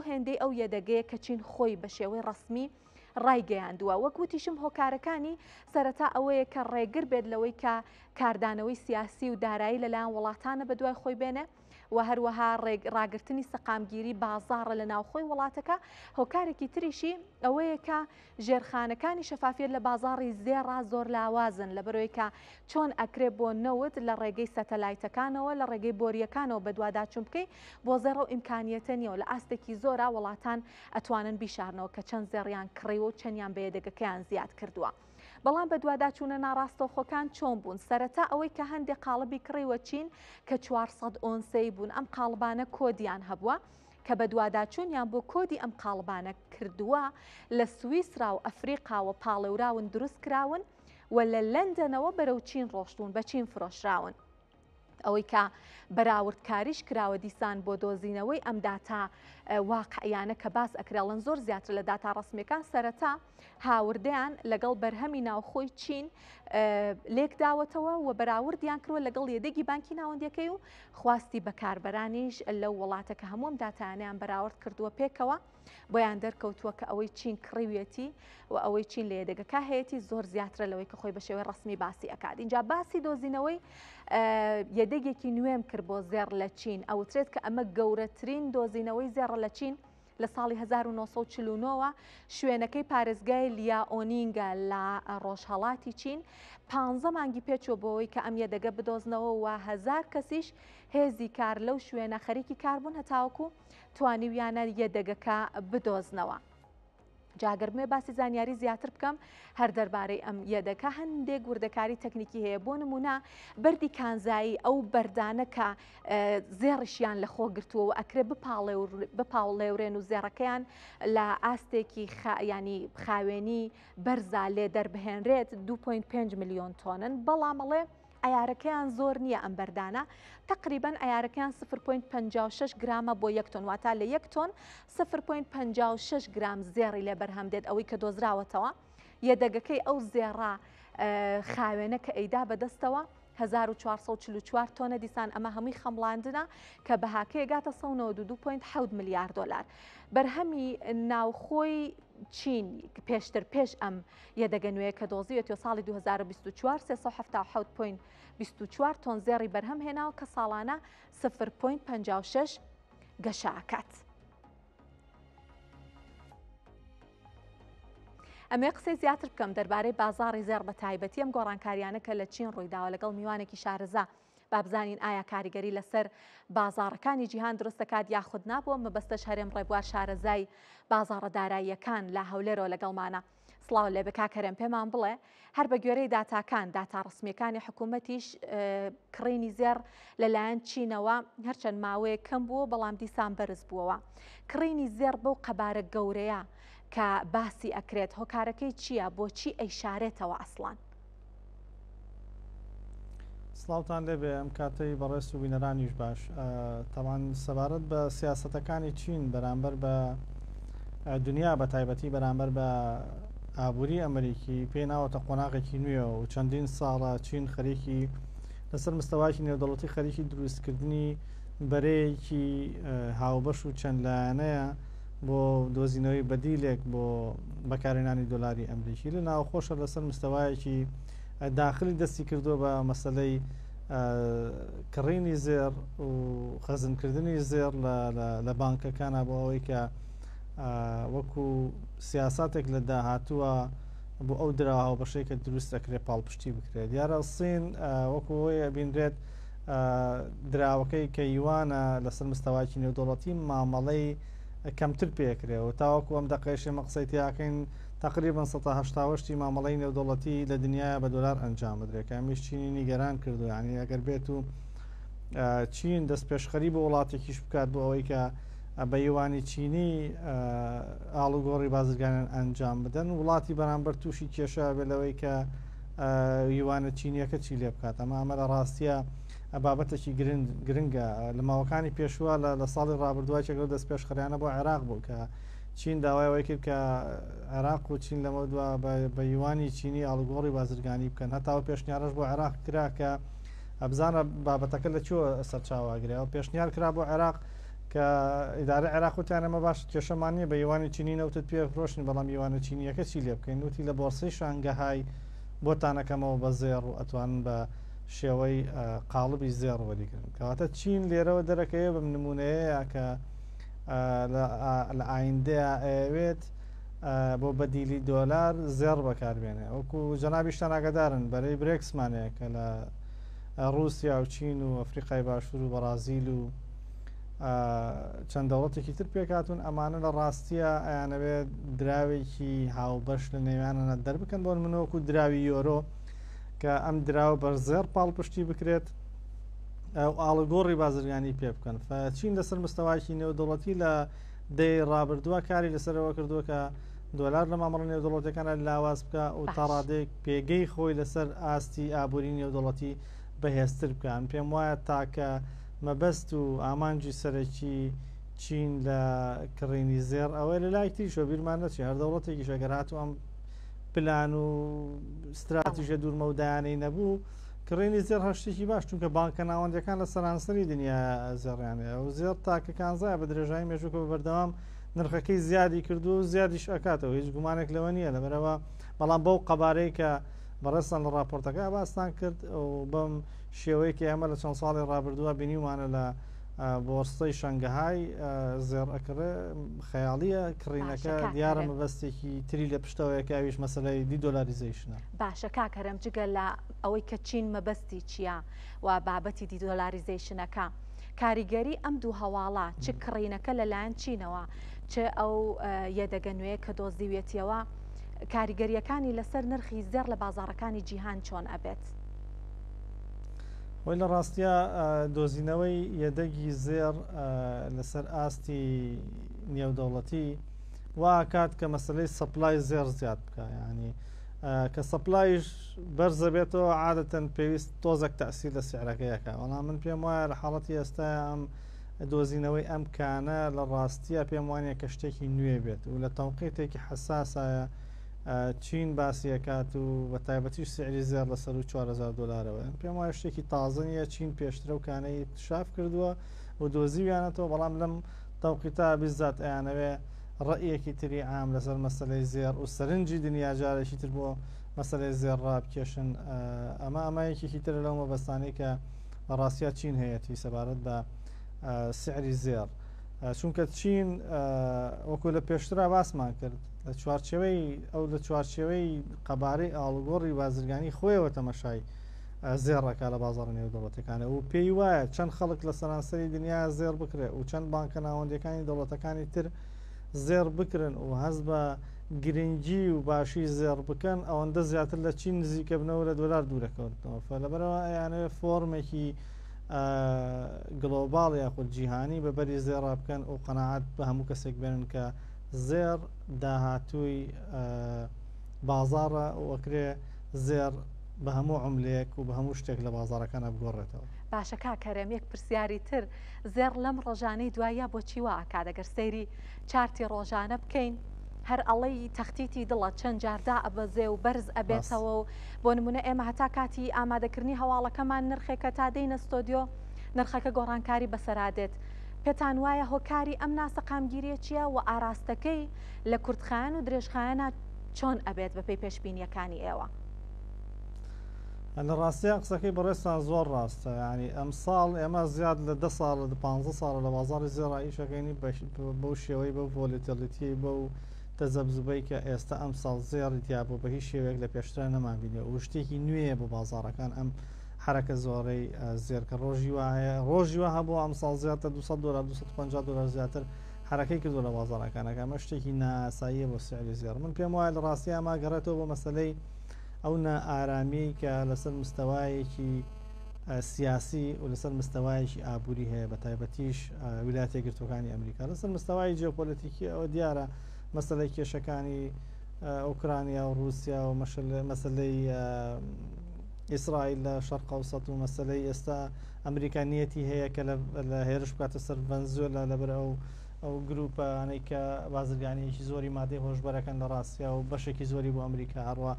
Speaker 1: هێندەی ئەو یەدەگەیە کە چین خۆی بە شێوەی ڕسمی ڕایگەیاندووە. وەکوتیشم هۆکارەکانی سەرەتا ئەوەیە کە ڕێگر بێت لەوەی کە کاردانەوەی سیاسی و دارایی لەلایەن وڵاتانە بە دوای خۆی بێنێ و هەروەها ڕاگررتنی سەقامگیری بازاڕە لە ناوخۆی وڵاتەکە هۆکارێکی تریشی ئەوەیە کە ژێرخانەکانی شەفافیت لە بازاڕی زێڕا زۆر لاوازن لە بەرەوەی کە چۆن ئەکرێ بۆ نەوت لە ڕێگەی سەتەلایتەکانەوە لە ڕێگەی بۆریەکانەوە بە دوواداچوون بکەی بۆ زێڕە و ئیمکانیەتە نیەوە لە ئاستێکی زۆرە وڵاتان ئەتوانن بیشارنەوە کە چەند زێڕیان کڕیوە و چەندیان بەیەدەگەکەیان زیاد کردووە. بەڵام بە دوواداچوونە ناڕاستەوخۆکان چۆن بوون سەرەتا ئەوەی کە هەندێک قاڵبی کڕیوە چین کە 400 ئۆنسەی بوون ئەم قاڵبانە کۆدیان هەبووە کە بە دوواداچوونیان بۆ کۆدی ئەم قاڵبانە کردووە لە سوئیسرا و ئەفریقاوە پاڵێوراون دروست کراون و لە لەندەنەوە بەرەو چین ڕۆشتون بە چین فرۆشراون. ئەوەی کە بەراوردکاریش کراوە دیسان بۆ دۆزینەوەی ئەم داتا واقعیانە کە باس ئەکرێڵن زۆر زیاتر لە داتا ڕسمیەکان سەرەتا هاوردیان لەگەڵ بەرهەمی ناوخۆی چین لێک داوەتەوە و بەراوردیان کردوە لەگەڵ یەدەگی بانکی ناوەندیەکەی و خواستی بەکاربەرانیش لەو وڵاتەکە هەموم داتانیان بەراورد کردووە پێکەوە بۆیان دەرکەوتووە کە ئەوەی چین کڕیوێتی و ئەوەی چین لە یەدەگەکە هەیەی زۆر زیاترە لەوەی کە خۆی بە شێوەی ڕسمی باسی ئەکات. اینجا باسی دۆزینەوەی یەدەگێکی نوێم کرد بۆ زێڕ لە چین ئەوترێت کە ئەمە گەورەترین دۆزینەوەی زێڕە لە چین لە ساڵی 1949ەوە شوێنەکەی پارێزگای لیاۆنینگە لە ڕۆژهەڵاتی چین 15 مانگی پێچوە بۆەوەی کە ئەم یەدەگە بدۆزنەوە و 1000 کەسیش هێزی کار لەو شوێنە خەریکی کاربوون هەتاوەکو توانیویانە یەدەگەکە بدۆزنەوە. جاگەرمێ باسی زانیاری زیاتر بکەم هەر دەربارەی ئەم یەدەکە هەندێک وردەکاری تەکنیکی هەیە بۆ نمونە بەردی کانزایی ئەو بەردانە کە زێڕشیان لە خۆ گرتووە و ئەکرێ بپاڵێورێن و زێڕەکەیان لە ئاستێکی ینی خاوێنی بەرزا لێ دەربهێنرێت 2.5 میلیۆن تۆنن بەڵامەڵێ ئەیارەکەیان زۆر نییە ئەم بەردانە تقریبان ئەیارەکەیان 0.56 گرامە بۆ 1 تۆن واتە لە 1 تۆن 0.56 گرام زێڕی لێ بەرهەم دێت ئەوەی کە دۆزراوەتەوە یەدەگەکەی ئەو زێڕا خاوێنە کە ئەیدا بەدەستەوە 1444 تۆنە دیسان ئەمە هەمووی خەمڵاندنە کە بەهاکەیە گاتە 192.7 میلیارد دلار. بەرهەمی ناوخۆی چین پێشتر پێش ئەم یەدەگە نوێیە کە دۆزیوێتەوە ساڵی 2024 377.24 تۆن زێڕی بەرهەم هێناوە کە ساڵانە 0.56 گەشاکات. ئەمێ قسەی زیاتر بکەم دەربارەی بازاڕی زێڕ بە تایبەتی ئەم گۆڕانکاریانە کە لە چین ڕوویداوە لەگەڵ میوانێکی شارەزا بابزانین ئایا کاریگەری لەسەر بازاڕەکانی جیهان دروست دەکات یاخود نابووە مەبەستەش هەرێم ڕێبوار شارەزای بازاڕە داراییەکان لە هەولێرەوە لەگەڵمانە. سڵاو لێ بکاکەرم پێمان بڵێ هەر بە گوێرەی داتاکان داتا ڕسمیەکانی حکوومەتیش کڕینی زێڕ لەلایەن چینەوە هەرچەند ماوەیە کەم بووە بەڵام دیسان بەرز بووەوە. کڕینی زێڕ بەو قەبارە گەورەیە کە باسی ئەکرێت هۆکارەکەی چییە بۆچی ئەیشارێتەوە ئەسڵان؟
Speaker 15: سڵاوتان لێبێ ئەم کاتەی بەڕێز و بینەرانیش باش تەوان سەبارەت بە سیاسەتەکانی چین بەرامبەر بە دنیا بە تایبەتی بەرامبەر بە ئابووری ئەمریکی پێ ناوەتە قۆناغێکی نوێ و چەندین ساڵە چین خەریکی لەسەر مستەواکی نێودەوڵەتی خەریکی دروستکردنی بەرەیەکی هاوبەش و چەند لایەنەیە بۆ دۆزینەوەی بەدیلێک بۆ بەکارهێنانی دۆلاری ئەمریکی لە ناوخۆشە لەسەر مستەوایەکی داخلی دەستی کردووە بە مەسلەی کڕینی زێڕ و خەزمکردنی زێڕ لە بانکەکانە بۆ ئەوەی کە وەکو سیاساتێک لە داهاتووە بۆ ئەو دراوە بەشەی کە دروست دەکرێت پاڵپشتی بکرێت دیارە سین وەکو ئەوەیە بینرێت دراوەکەی کە یوانە لەسەر مستەواکی نێودوڵەتی مامەڵەی کەمتر پێکرێت و تاوەکو ئەم دەقێشێ مەقسەی تیاکەین تقریبا 1970 مامەڵەی نێودوڵەتی لە دنیای بە دۆلار ئەنجام بدرێت کامیش چینی نیگەران کردو ینی ئەگەر بێت و چین دەست پێشخەری بە وڵاتێکیش بکات بۆ ئەوەی کە بە یوانی چینی ئاڵوگۆڕی بازرگانیان ئەنجام بدەن وڵاتی بەرامبەر تووشی کێشە بێ لەوەی کە یوانە چینیەکە چی لێ بکات ئەمە ئەمە لە ڕاستیە بابەتێکی گرنگە لە ماوەکانی پێشوە لە ساڵی ڕابردووای چێکەوە دەست پێشخەریانە بۆ عێراق بوو کە چین داوای کرد کە عێراق و چین لەمە دووە بە یوانی چینی ئاڵوگۆڕی بازرگانی بکەن هەتاوە پێشنیارش بۆ عێراق کرا کە ئەبزانە بابەتەکە لە چوە سەرچاواگرێ و پێشنیار کرا بۆ عێراق کە ئیدارە عێراق وتیانەمە باش کێشەمانیە بە یوانی چینی نەوتت پێ فرۆشن بەڵام یوانە چینیەکە چی لێ بکەین وتی لە بۆرسەی شانگەهای بۆتانەکەمەوە بە زێڕ و ئەتوانن بە شێوەی قاڵبی زێڕ وەریگرن کەواتە چین لێرەوە دەرەکەوێ بەم نمونەیە کە لە ئایندەیە ئەوێت بۆ بەدیلی دۆلار زێڕ بەکاربێنێ وەکو جەنابیشتان ئاگادارن بەرەی برێکسمانەیە کە لە رووسیا و چین و ئەفریقای باشوور و بەرازیل و چەند دەوڵەتێکی تر پێکاتون ئەمانە لە ڕاستیە ئەیانەوێت دراوێکی هاوبەش لە نێوانە دەربکەن بۆ منەوەکو دراوی یۆرۆ کە ئەم دراوە بەرزێر پاڵپشتی بکرێت ئەو ئاڵگۆڕی بازرگانی پێ بکەن چین لەسەر مستەواکی نێودوڵەتی لە دەی ڕابردووە کاری لەسەرەوە کردووە کە دۆلار لە مامەڕە نێودوڵەتەکانە لاواز بکە و تا ڕادێک پێگەی خۆی لەسەر ئاستی ئابووری نێودوڵەتی بەهێزتر بکەن پێم وایە تاکە مەبەست و ئامانجی سەرەکی چین لە کڕینی زێر ئەوەی لە لای تریشۆ بیرمان نەچێ هەر دەوڵەتێکی شەگەرات و ئەم پلان و استراتیژە دوورمەودایانەی نەبوو کڕینی زێر هەشتێکی باش چونکە بانکە ناوەندەکان لە سەرانسەری دنیا زێڕیانەیە و زێر تاکەکانزایە بە درێژایی مێژووکە بە بەردەوام نرخەکەی زیادی کردو و زیادیش ئەکاتەوە هیچ گومانێک لەوە نییە لەبەرەوە بەڵام بەو قەبارەی کە بەڕێستان لە راپۆرتەکە باستان کرد و بەم شێوەیەکی ئەمە لە چەند ساڵی ڕابردووە بینیوانە لە بۆرسەی شەنگەهای زێر ئەکرێ خەیاڵیە کڕینەکە دیارە مەبەستێکی تری لە پشتەوەیە کاویش مەسەلەی دیدۆلاریزیشنە
Speaker 1: باشە کاکەرم جگە لە ئەوەی کە چین مەبەستی چییە و بابەتی دیدۆلاریزیشنەکە کاریگەری ئەم دوو هەواڵە چ کڕینەکە لەلایەن چینەوە چ ئەو یەدەگە نوێیە کە دۆزیوێتیەوە کاریگەریەکانی لەسەر نرخی زێر لە بازاڕەکانی جیهان چۆن ئەبێت
Speaker 15: وی لە ڕاستیە دۆزینەوەی یەدەگی زێر لەسەر ئاستی نێودەوڵەتی وا کات کە مەسلەی سەپلای زێر زیاد بکە ینی کە سەپلایش بەرزە بێتەوە عادەتەن پێویست تۆزێک تەسیل لە سیعرەکەیەکە بەڵام من پێم وایە لە حاڵەتی ئێستا ئەم دۆزینەوەی ئەم کانە لە ڕاستیە پێم وانە کە شتێکی نوێ بێت و لە تەوقیتێکی حساسایە چین باسیەکات و بە تایبەتیش سعری زێر لەسەر و 4,000 دلارەوە پێم وایە شتێکی تازەنیە چین پێشترە و کانەی شاف کردووە و دۆزیویانەتەوە بەڵام لەم تەوقیتا بیزات ئەیانەوێ ڕەیەکی تری عام لەسەر مەسلەی زێر و سەرنجی دنیا جارێکی تر بۆ مەسلەی زێر ڕابکێشن ئەمایەکێکی تر لەو مەبەستانەی کە بە ڕاستیا چین هەیەی سەبارەت بە سعری زێر چونکە چین وەکو لە پێشترا باسمان کرد لە چوارچێوەی ئەو لە چوارچێوەی قەبارەی ئاڵگۆڕی بازرگانی خۆیەوە تەمەشای زێڕەکە لە بازاڕ نێودەوڵەتەکانە و پێی وایە چەند خەڵک لە سەرانسەری دنیا زێر بکرێت و چەند بانکە ناوەندەکانی دەوڵەتەکانی تر زێر بکرن و هەست بە گرنگی و باشی زێر بکەن ئەوەندە زیاتر لە چین نزیکە بنەوە لە دۆلار دوورەکەوتەوە لەبەرەوە ئەیانەوێت فۆرمێکی گلۆباڵ یاخود جیهانی بەبەری زێڕا بکەن و قەناعەت بە هەموو کەسێک بێنن کە زێر داهاتووی بازاڕە وەکرێ زێر بە هەموو عملەیەک و بە هەموو شتێک لە بازاڕەکانە بگۆڕێتەوە
Speaker 1: باشە کاکەرێم یەک پرسیاری تر زێر لەم ڕۆژانەی دوایە بۆچی وا ئاکا دەگەر سەیری چارتی ڕۆژانە بکەین هەر ئەڵەی تەختیتی دڵە چەند جاردا ئەبەزێ و بەرز ئەبێتەوە و بۆ نمونە ئێمە هەتا کاتی ئامادەکردنی هەواڵەکەمان نرخێکە تا دەینە ستۆدیۆ نرخەکە گۆڕانکاری بەسەرادێت پێتان وایە هۆکاری ئەم ناسە قامگیریە چییە و ئاراستەکەی لە کوردخایەن و درێژخایەنە چۆن ئەبێت بەپێی پێشبینیەکانی ئێوە
Speaker 15: لە ڕاستیان قسەکەی بەڕێستان زۆر ڕاستە ینی ئەم ساڵ ئێمە زیاد لە 10 ساڵ لە 15 ساڵ لە بازاڕی زێڕا ئیشەکەینی بەو شێوەی بە ڤۆلێتیلیتی بە و تەزەبزبەی کە ئێستا ئەم ساڵ زێڕی تیابوو بە هیچ شێوەیەک لە پێشترا نەمابینێ و شتێکی نوێیە بۆ بازاڕەکان ئەم حرەکە زۆرەی زێرکە ڕۆژی وایە ڕۆژی وە هەبوو ئەم ساڵ زیاتر 200 دلار 250 دلار زیاتر حرەکەی کردو لە بازاڕەکانەکە ئەمە شتێکی ناساییە بۆ سعری زێر من پێم وایە لە ڕاستی ئەمە گەڕێتەوە بۆ مەسەلەی ئەو نائارامی کە لەسەر مستەوایەکی سیاسی و لەسەر مستەوایەکی ئابووری هەیە بە تایبەتیش ویلایەتە یەکگرتووەکانی ئەمریکا لەسەر مستەوای جیۆپۆلیتیکی ئەوە دیارە مەسەلەی کێشەکانی ئوکرانیا و رووسیا و مەسەلەی ئیسرائیل لە شەرق ئەوسەط و مەسەلەی ئێستا ئەمریکانیەتی هەیە کە لە هێرش بکاتە سەر ڤەنزوێلا لەبەر ئەو گروپانەی کە بازرگانیەکی زۆری مادەی هۆشبەرەکەن لە ڕاستیا و بەشێکی زۆری بۆ ئەمریکا هەروە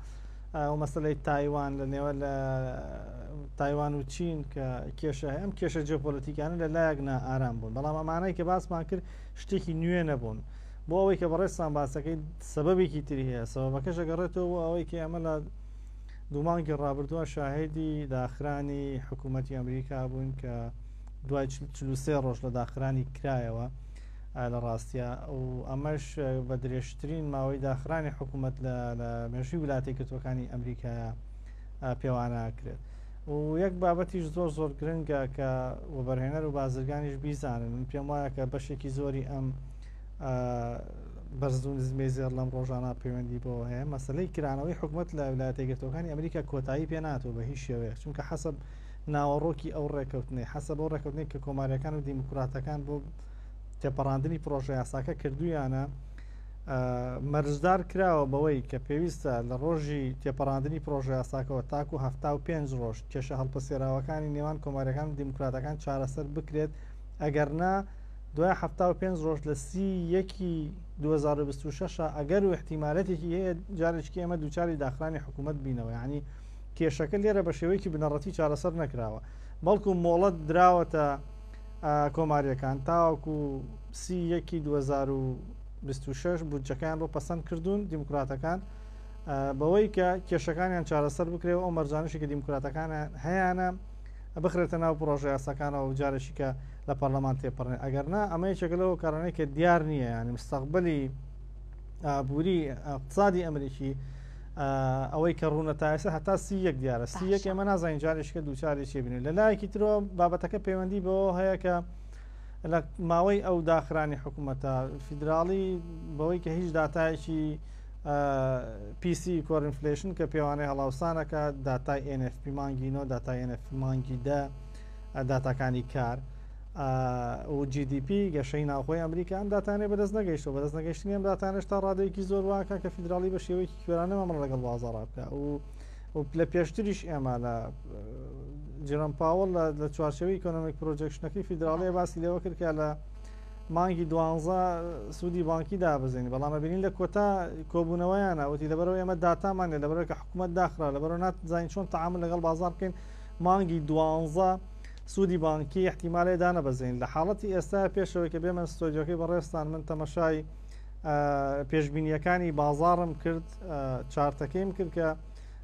Speaker 15: و مەسلەی تایوان لە نێوە لە تایوان و چین کە کێشە ئەم کێشە جیۆپۆلیتیکانە لە لایەک ئارام بوون بەڵام ئەمانەی کە باسمان کرد شتێکی نوێ نەبوون بۆ ئەوەی کە بەڕێستان باسەکەی سەبەبێکی تری هەیە سەبەبەکەش ئەگەڕێتەوە بۆ ئەوەی کە ئەمە لە دوو مانگی ڕابردووە شاهێدی داخرانی حکوومەتی ئەمریکا بوون کە دوای 43 ڕۆژ لە داخرانی کرایەوە لە ڕاستیە و ئەمەش بە درێژترین ماوەی داخرانی حکوومەت لە مێژووی ویلایەتە یەکگرتووەکانی ئەمریکایە پێوانە کرێت و یەک بابەتیش زۆر زۆر گرنگە کە وەبەرهێنەر و بازرگانیش بیزانن من پێم وایە کە بەشێکی زۆری ئەم بەرز و نزمەی زێر لەم ڕۆژانە پەیوەندی بۆ هەیە مەسلەی کرانەوەی حکوومەت لە ویلایەتە یەکگرتووەکانی ئەمریکا کۆتایی پێ ناتوە بە هیچ شێوەیە چونکە حەسەب ناوەڕۆکی ئەو ڕێکەوتنەی حەسەب ئەو ڕێکەوتنەی کە کۆماریەکان و دیموکراتەکان بۆ تێپەڕاندنی پرۆژە یاساکە کردویانە مەرجدار کراوە بەوەی کە پێویستە لە ڕۆژی تێپەڕاندنی پرۆژە یاساکەوە تاکو 75 ڕۆژ کێشە هەڵپەسێراوەکانی نێوان کۆماریەکان و دیموکراتەکان چارەسەر بکرێت ئەگەرنا دوای 75 ڕۆژ لە 31 2026 ئەگەر و احتیمالەتێکی هەیە جارێکی ئێمە دووچاری داخرانی حکوومەت بینەوە یعنی کێشەکە لێرە بە شێوەیەکی بنەڕەتی چارەسەر نەکراوە بەڵکو مۆڵەت دراوەتە کۆماریەکان تاوەکو 31 2026 بودجەکان بۆ پەسەند کردوون دیموکراتەکان بەوەی کە کێشەکانیان چارەسەر بکرێەوە ئەو مەرجانشی کە دیموکراتەکان هەیەە بخرێتە ناو پرۆژە یاساکانەوە و جارێکی کە لە پەرلەمان تێپەڕێن ئەگەرنا ئەمە یەکێکلەوە کارانەی کە دیار نییە ینی مستەقبەلی بوری اقتصادی ئەمریکی ئەوەی کە ڕوونە تایسە هەتا 31 دیارە 31 ئێمە نازانین جارێککە دووچارێکی بینێت لە لایەکی ترەوە بابەتەکە پەیوەندی بەوە هەیە کە لە ماوەی ئەو داخرانی حکوومەتە فیدراڵی بەوەی کە هیچ داتایەکی PC کۆر ئینفلیشن کە پێوانەی هەڵاوسانەکە داتای NFP مانگینەوە داتای NFP مانگی داتاکانی کار و GDP گەشەی ناوخۆی ئەمریکا ئەم داتانێ بەدەست نەگەیشتەوە بەدەست نەگەیشتنی ئەم داتانشتا ڕادەیەکی زۆر واکە کە فیدراڵی بە شێوەیەکی کوێرانە مەمەڵ لەگەڵ بازاڕا بکە و لە پێشتریش ئێمە لە جرم پاوەڵ لە چوارچێوەی ئیکۆنۆمیک پرۆجەکشنەکەی فیدراڵی باسی لێوە کرد کە لە مانگی 12 سوودی بانکی دابزێنی بەڵام بینین لە کۆتا کۆبوونەوەیانە وتی لەبەرەوە ئێمە داتامانێ لەبەرەوە کە حکوومەت داخرا لەبەرەوە ناتزانین چۆن تەعامل لەگەڵ بازار بکەین مانگی 12 سوودی بانکی احتیمالێ دانەبەزین لە حاڵەتی ئێستا پێشەوەی کە بێمە ستۆدیۆکەی بەڕێستان من تەمەشای پێشبینیەکانی بازارم کرد چارتەکەیم کرد کە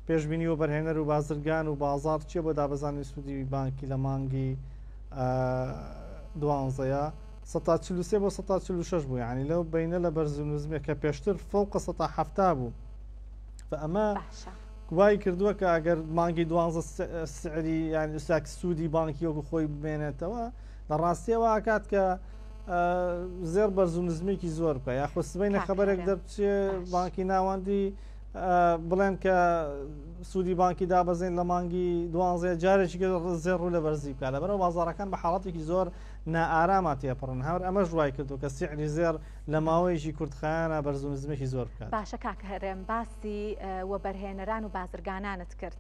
Speaker 15: پێشبینی و بەرهێنەر و بازرگان و بازار چیە بۆ دابەزانی سوودی بانکی لە مانگی 12 143 بۆ 146 بوو ینی لەو بینە لە بەرزنوزمێک کە پێشتر فوق 170 بوو ئەمە وای کردووە کە ئەگەر مانگی 12 سعری یان ساک سوودی بانکی وەکو خۆی بمێنێتەوە لە ڕاستیەوە ئاکات کە زێر بەرزونزمێکی زۆر بکە یاخۆ سبەینە خەبەرێک دەرچێ بانکی ناوەندی بڵێن کە سوودی بانکی دابەزێن لە مانگی 12 جارێکی زێر ڕوو لە بەرزی بکە لەبەرەوە بازاڕەکان بە حاڵەتێکی زۆر نائارامە تێپەڕن هەور ئەمە ژوای کردو کە سعری زێر لە ماوەیەکی کورتخایانە بەرزونزمێکی زۆر بکات
Speaker 1: باشە کاکە هەرێم باسی وەبەرهێنەران و بازرگانانت کرد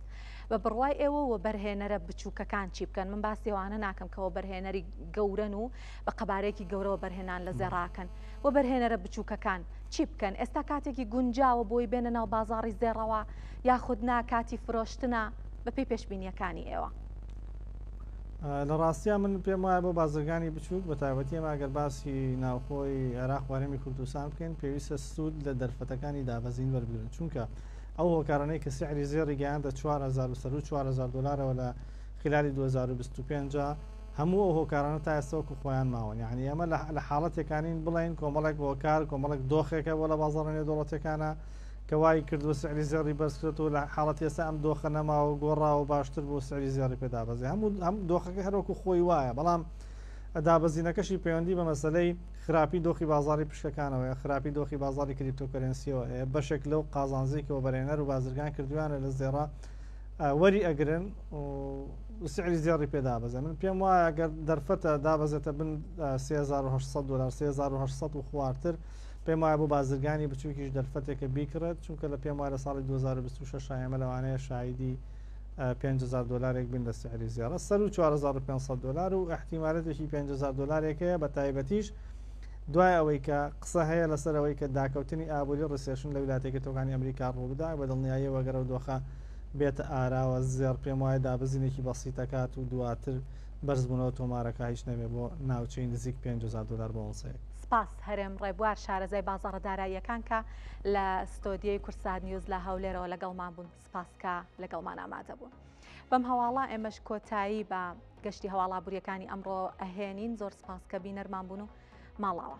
Speaker 1: بە بڕوای ئێوە وەبەرهێنەرە بچووکەکان چی بکەن من باسی ئەوانە ناکەم کە وەبەرهێنەری گەورن و بە قەبارەیەکی گەورەوە بەرهێنان لە زێڕاکەن وەبەرهێنەرە بچووکەکان چی بکەن ئێستا کاتێکی گونجاوە بۆی بێنە ناو بازاڕی زێڕەوە یاخود کاتی فرۆشتنە بەپێی پێشبینیەکانی ئێوە
Speaker 15: لە ڕاستیان من پێم وایە بۆ بازرگانی بچووک بە تایبەتی ئەمە ئەگەر باسی ناوخۆی عێراق وارەمی کوردستان بکەین پێویستە سوود لە دەرفەتەکانی دابەزین وەربگرن چونکە ئەو هۆکارانەی کە سعری زێڕی گەیاندە 4000 دلارەوە لە خلالی 2025 هەموو ئەو هۆکارانە تا ئێستاوەکو خۆیان ماوەن یعنی ئەمە لە حاڵەتێکانین بڵین کۆمەڵێک هۆکار کۆمەڵێک دۆخێکە بۆ لە بازاڕێنێ دەوڵەتەکانە کە وای کردووە سعری زێڕی بەرزکرێتەوە لە حاڵەت ئێستا ئەم دۆخە نەماوە گۆڕاوە باشتر بۆ سعری زێڕی پێدابەزێ هەم دۆخەکە هەروەکو خۆی وایە بەڵام دابەزینەکەشی پەیوەندی بە مەسلەی خراپی دۆخی بازاری پشکەکانەوە خراپی دۆخی بازاری کریپتۆکەرنسیەوە بەشێک لەو قازانجەی کە بەرهێنەر و بازرگان کردویانە لە زێڕا وەری ئەگرن و سعری زێڕی پێدابەزێ من پێم وایە ئەگەر دەرفەتە دابەزێتە بن 3800 دلار 3800 و خوارتر پێم وایە بۆ بازرگانی بچووکیش دەرفەتێکە بیکرێت چونکە لە پێم وایە لە ساڵی 2026 ئێمە لەوانەیە شایدی 5000 دلارێک بین لە سعری زێڕە سەر و 4500 دلار و احتیمالەتێکی 5000 دلارێکەیە بە تایبەتیش دوای ئەوەی کە قسە هەیە لەسەر ئەوەی کە داکەوتنی ئابووری ڕسێشن لە ویلایەتە یەکگرتووەکانی ئەمریکا ڕووبدا بە دڵنیایی وەگەرە و دۆخە بێتە ئاراوە زێر پێم وایە دابەزینێکی بەسیتەکات و دواتر بەرزبوونەوە تۆمارەکە هیچ نەبێ بۆ ناوچەی نزیک 5000 دلار بۆ ئەوسەیە
Speaker 1: سپاس هەرێم ڕێبوار شارەزای بازاڕە داراییەکان کە لە ستۆدیۆی کورسات نیوز لە هەولێرەوە لەگەڵمان بوون سپاسکە لەگەڵمان ئامادە بوون. بەم هەواڵە ئێمەش کۆتایی بە گەشتی هەواڵ ئابوووریەکانی ئەمڕۆ ئەهێنین. زۆر سپاس کە بینەرمان بوون و ماڵاوە.